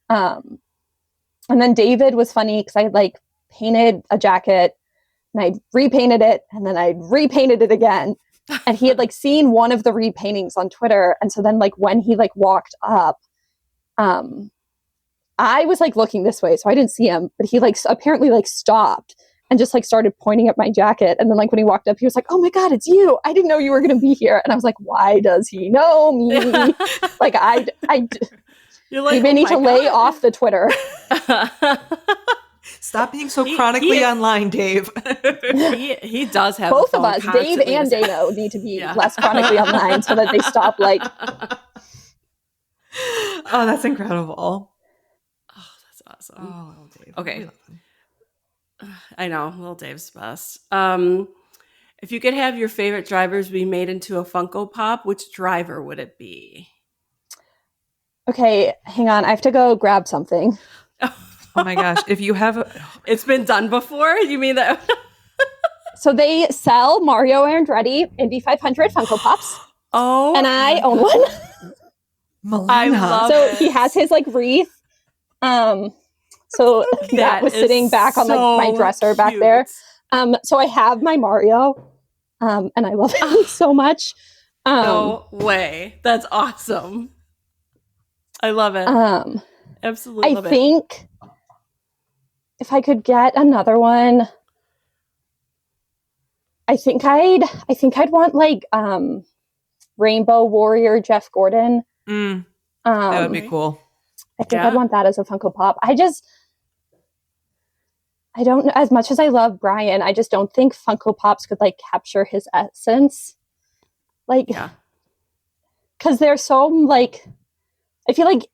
And then David was funny because I like painted a jacket and I repainted it and then I repainted it again. And he had like seen one of the repaintings on Twitter. And so then like when he like walked up, I was like looking this way, so I didn't see him, but he like apparently like stopped and just like started pointing at my jacket. And then like when he walked up, he was like, oh my God, it's you. I didn't know you were going to be here. And I was like, why does he know me? Like You're like, you may need to lay off the Twitter. Stop being so chronically online, Dave. he does have both of us, Dave and Dano, need to be less chronically online so that they stop like. Oh, that's incredible. Oh, that's awesome. Oh, Lil Dave. Okay. I know, Lil Dave's best. If you could have your favorite drivers be made into a Funko Pop, which driver would it be? Okay, hang on. I have to go grab something. Oh my gosh. If you have It's been done before? You mean that? So they sell Mario Andretti Indy 500 Funko Pops. Oh. And I own one. Milena. I love so it. he has his like wreath. So that was sitting back on like my dresser back there. So I have my Mario. And I love him so much. No way. That's awesome. I love it. Absolutely love it. I think if I could get another one, I think I'd want like Rainbow Warrior Jeff Gordon. that would be cool. I think I'd want that as a Funko Pop. I don't know, as much as I love Brian, I just don't think Funko Pops could like capture his essence. Like, because they're so like, I feel like,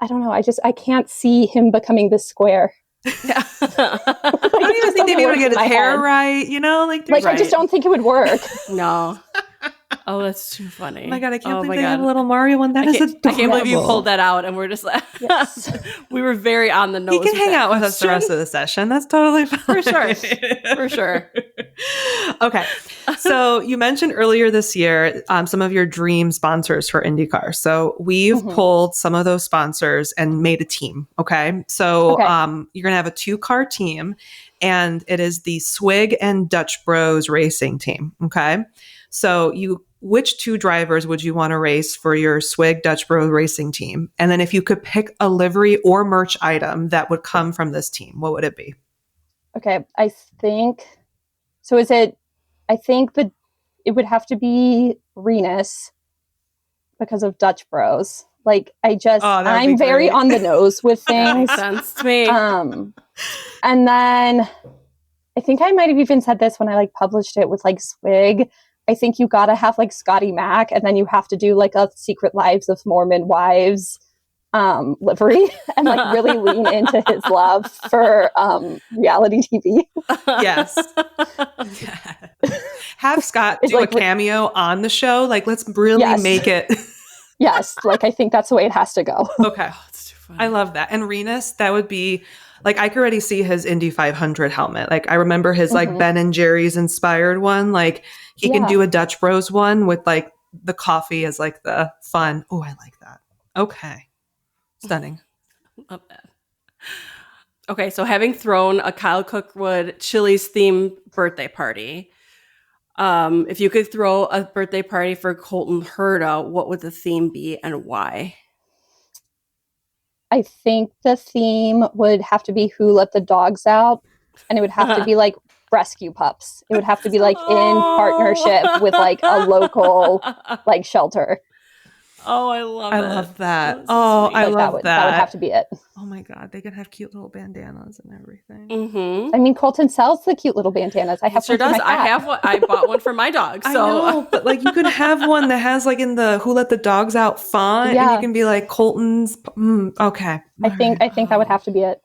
I don't know, I can't see him becoming this square. Yeah. I don't even think they'd be able to get his hair right, you know? Like I just don't think it would work. No. Oh, that's too funny. Oh my God, I can't believe they have a little Mario one. That is adorable. I can't believe you pulled that out, and we're just like, Yes. we were very on the nose. He can hang out with us the rest of the session. That's totally fine. For sure. For sure. Okay. So you mentioned earlier this year some of your dream sponsors for IndyCar. So we've pulled some of those sponsors and made a team. Okay. So you're going to have a 2-car team, and it is the Swig and Dutch Bros racing team. Okay. So which 2 drivers would you want to race for your Swig Dutch Bro racing team? And then if you could pick a livery or merch item that would come from this team, what would it be? Okay. I think it would have to be Renus because of Dutch Bros. Like I'm very on the nose with things. Makes sense to me. And then I think I might have even said this when I published it with Swig. I think you gotta have Scotty Mac, and then you have to do a Secret Lives of Mormon Wives livery and really lean into his love for reality TV. Yes. Have Scott do a cameo on the show. Let's really make it. Yes. I think that's the way it has to go. Okay. Oh, that's too funny. I love that. And Renus, that would be I could already see his Indy 500 helmet. I remember his Ben and Jerry's inspired one. He can do a Dutch Bros one with the coffee as the fun. Oh, I like that. Okay. Stunning. Love that. Okay. So having thrown a Kyle Cookwood Chili's themed birthday party, if you could throw a birthday party for Colton Herta, what would the theme be and why? I think the theme would have to be Who Let the Dogs Out, and it would have to be rescue pups. It would have to be in partnership with a local shelter. Oh, I love that. Oh, I love that. That would have to be it. Oh my God, they could have cute little bandanas and everything. Mm-hmm. I mean, Colton sells the cute little bandanas. I have sure does. I have one. I bought one for my dog. So, I know, but you could have one that has in the Who Let the Dogs Out font, and you can be Colton's. Okay, I think that would have to be it.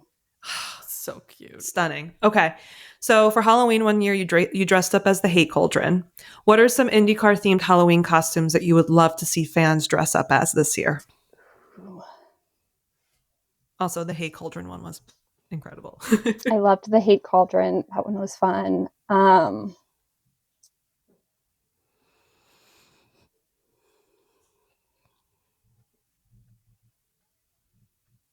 So cute, stunning. Okay. So for Halloween one year, you dressed up as the Hate Cauldron. What are some IndyCar themed Halloween costumes that you would love to see fans dress up as this year? Also, the Hate Cauldron one was incredible. I loved the Hate Cauldron. That one was fun. I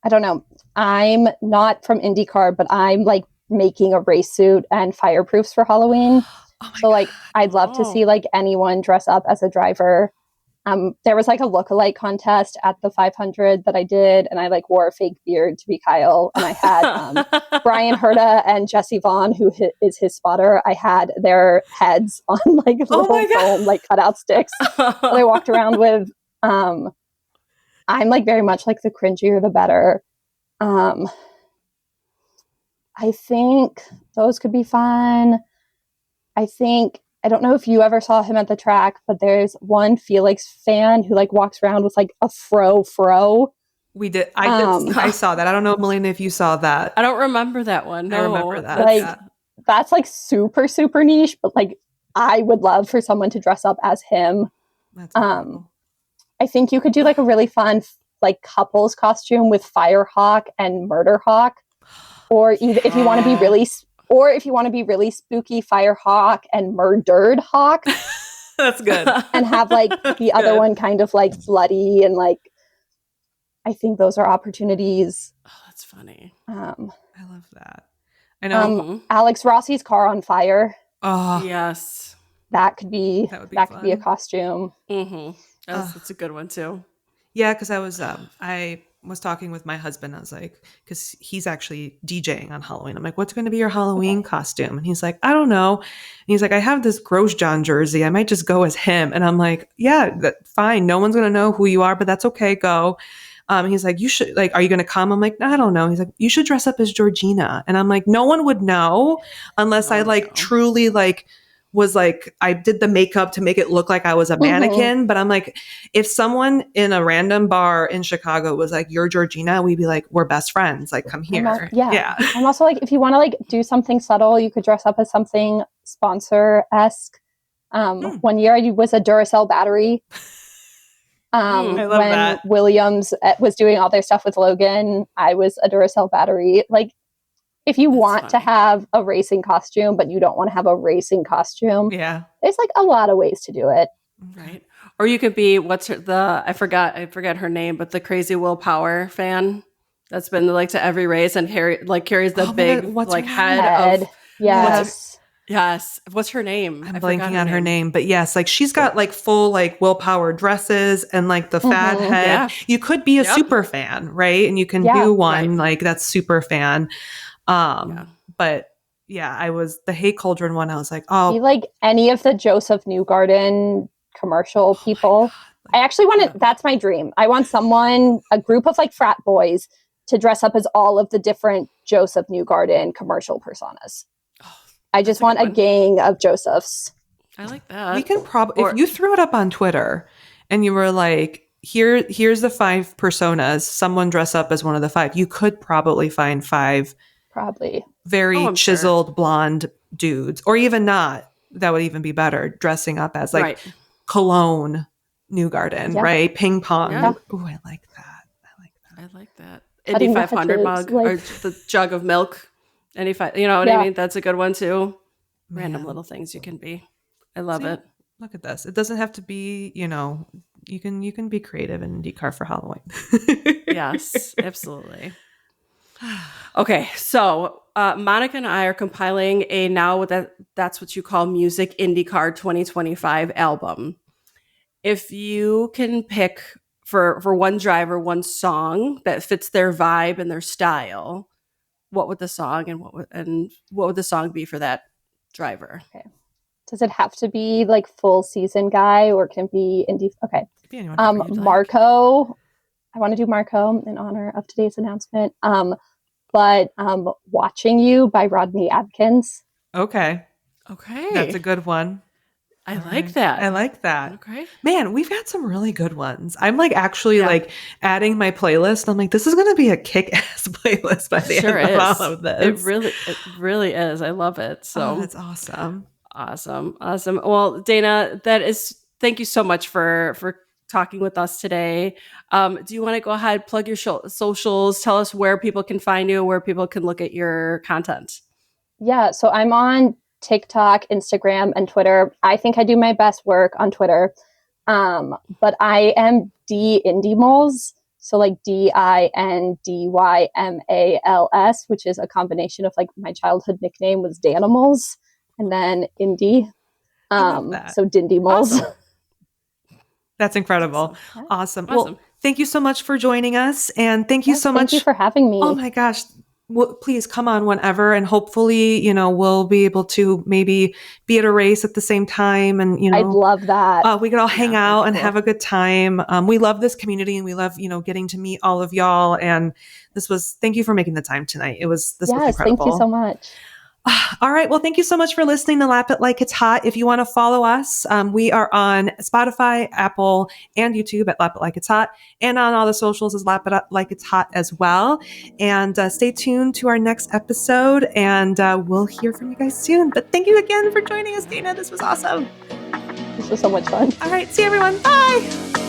don't know. I'm not from IndyCar, but I'm making a race suit and fireproofs for Halloween. Oh so God. I'd love to see anyone dress up as a driver. There was a lookalike contest at the 500 that I did, and I wore a fake beard to be Kyle, and I had Brian Herta and Jesse Vaughn, who is his spotter. I had their heads on little foam cutout sticks that I walked around with. I'm very much the cringier the better. I think those could be fun. I don't know if you ever saw him at the track, but there's one Felix fan who walks around with a fro. We did. I saw that. I don't know, Melina, if you saw that. I don't remember that one. No. I remember that. That's super, super niche, but I would love for someone to dress up as him. That's cool. I think you could do a really fun couples costume with Firehawk and Murder Hawk. Or if you want to be really spooky, Firehawk and Murdered Hawk. That's good. And have the other one kind of bloody and I think those are opportunities. Oh, that's funny. I love that. I know. Alex Rossi's car on fire. Oh yes, that could be a costume. Mm-hmm. That's a good one too. Yeah, because I was talking with my husband. I was because he's actually DJing on Halloween. I'm what's going to be your Halloween costume? And he's I don't know. And he's I have this Grosjean jersey. I might just go as him. And I'm yeah, fine. No one's going to know who you are, but that's okay. Go. He's you should are you going to come? I'm no, I don't know. He's you should dress up as Georgina. And I'm no one would know unless I truly was like, I did the makeup to make it look like I was a mannequin. But I'm like, if someone in a random bar in Chicago was like, you're Georgina, we'd be like, we're best friends. Like, come here. Yeah. I'm also like, if you want to like do something subtle, you could dress up as something sponsor-esque. One year I was a Duracell battery. I love when that. Williams was doing all their stuff with Logan, I was a Duracell battery. Like, if you want to have a racing costume, but you don't want to have a racing costume, there's like a lot of ways to do it. Right. Or you could be, I forgot her name, but the crazy willpower fan that's been like to every race and carries the big like head of. Yes. Yes. What's her name? I'm blanking on her name, but yes, like she's got like full like willpower dresses and like the fat head. Yeah. You could be a super fan, right? And you can do one like that's super fan. But yeah, I was the Hey Cauldron one. I was like, oh, be like any of the Joseph Newgarden commercial people. I actually want to, that's my dream. I want a group of like frat boys to dress up as all of the different Joseph Newgarden commercial personas. I just want a gang of Josephs. I like that. We can probably, if you threw it up on Twitter and you were like, here's the 5 personas, someone dress up as one of the 5, you could probably find 5 very chiseled blonde dudes, or even not. That would even be better, dressing up as like Cologne Newgarden, right? Ping pong. Yeah. Ooh, I like that. Indy 500 mug or the jug of milk. Indy 5, you know what I mean? That's a good one too. Random little things you can be. I love it. Look at this. It doesn't have to be, you can be creative in IndyCar for Halloween. Yes, absolutely. Okay, so Monica and I are compiling a that's what you call Music IndyCar 2025 album. If you can pick for one driver, one song that fits their vibe and their style, what would the song and what would the song be for that driver? Okay. Does it have to be like full season guy, or can it be Indy? Okay. Marco. Like. I want to do Marco in honor of today's announcement. But Watching You by Rodney Adkins. Okay. That's a good one. I like that. Okay. Man, we've got some really good ones. I'm like actually like adding my playlist. I'm like, this is going to be a kick-ass playlist by the end of all of this. It really is. I love it. So that's awesome. Awesome. Well, Dana, thank you so much for talking with us today. Do you want to go ahead, plug your socials, tell us where people can find you, where people can look at your content? Yeah, so I'm on TikTok, Instagram, and Twitter. I think I do my best work on Twitter. But I am DIndymals, so like DINDYMALS, which is a combination of like my childhood nickname was Danimals and then Indy. So Dindymals. Awesome. That's incredible. Awesome. Well, thank you so much for joining us. And thank you so much. Thank you for having me. Oh my gosh. Well, please come on whenever. And hopefully, we'll be able to maybe be at a race at the same time. And, I'd love that. We could all hang out and have a good time. We love this community and we love, getting to meet all of y'all. And thank you for making the time tonight. This was incredible. Thank you so much. All right. Well, thank you so much for listening to Lap It Like It's Hot. If you want to follow us, we are on Spotify, Apple, and YouTube at Lap It Like It's Hot. And on all the socials is Lap It Like It's Hot as well. And stay tuned to our next episode, and we'll hear from you guys soon. But thank you again for joining us, Dana. This was awesome. This was so much fun. All right. See you, everyone. Bye.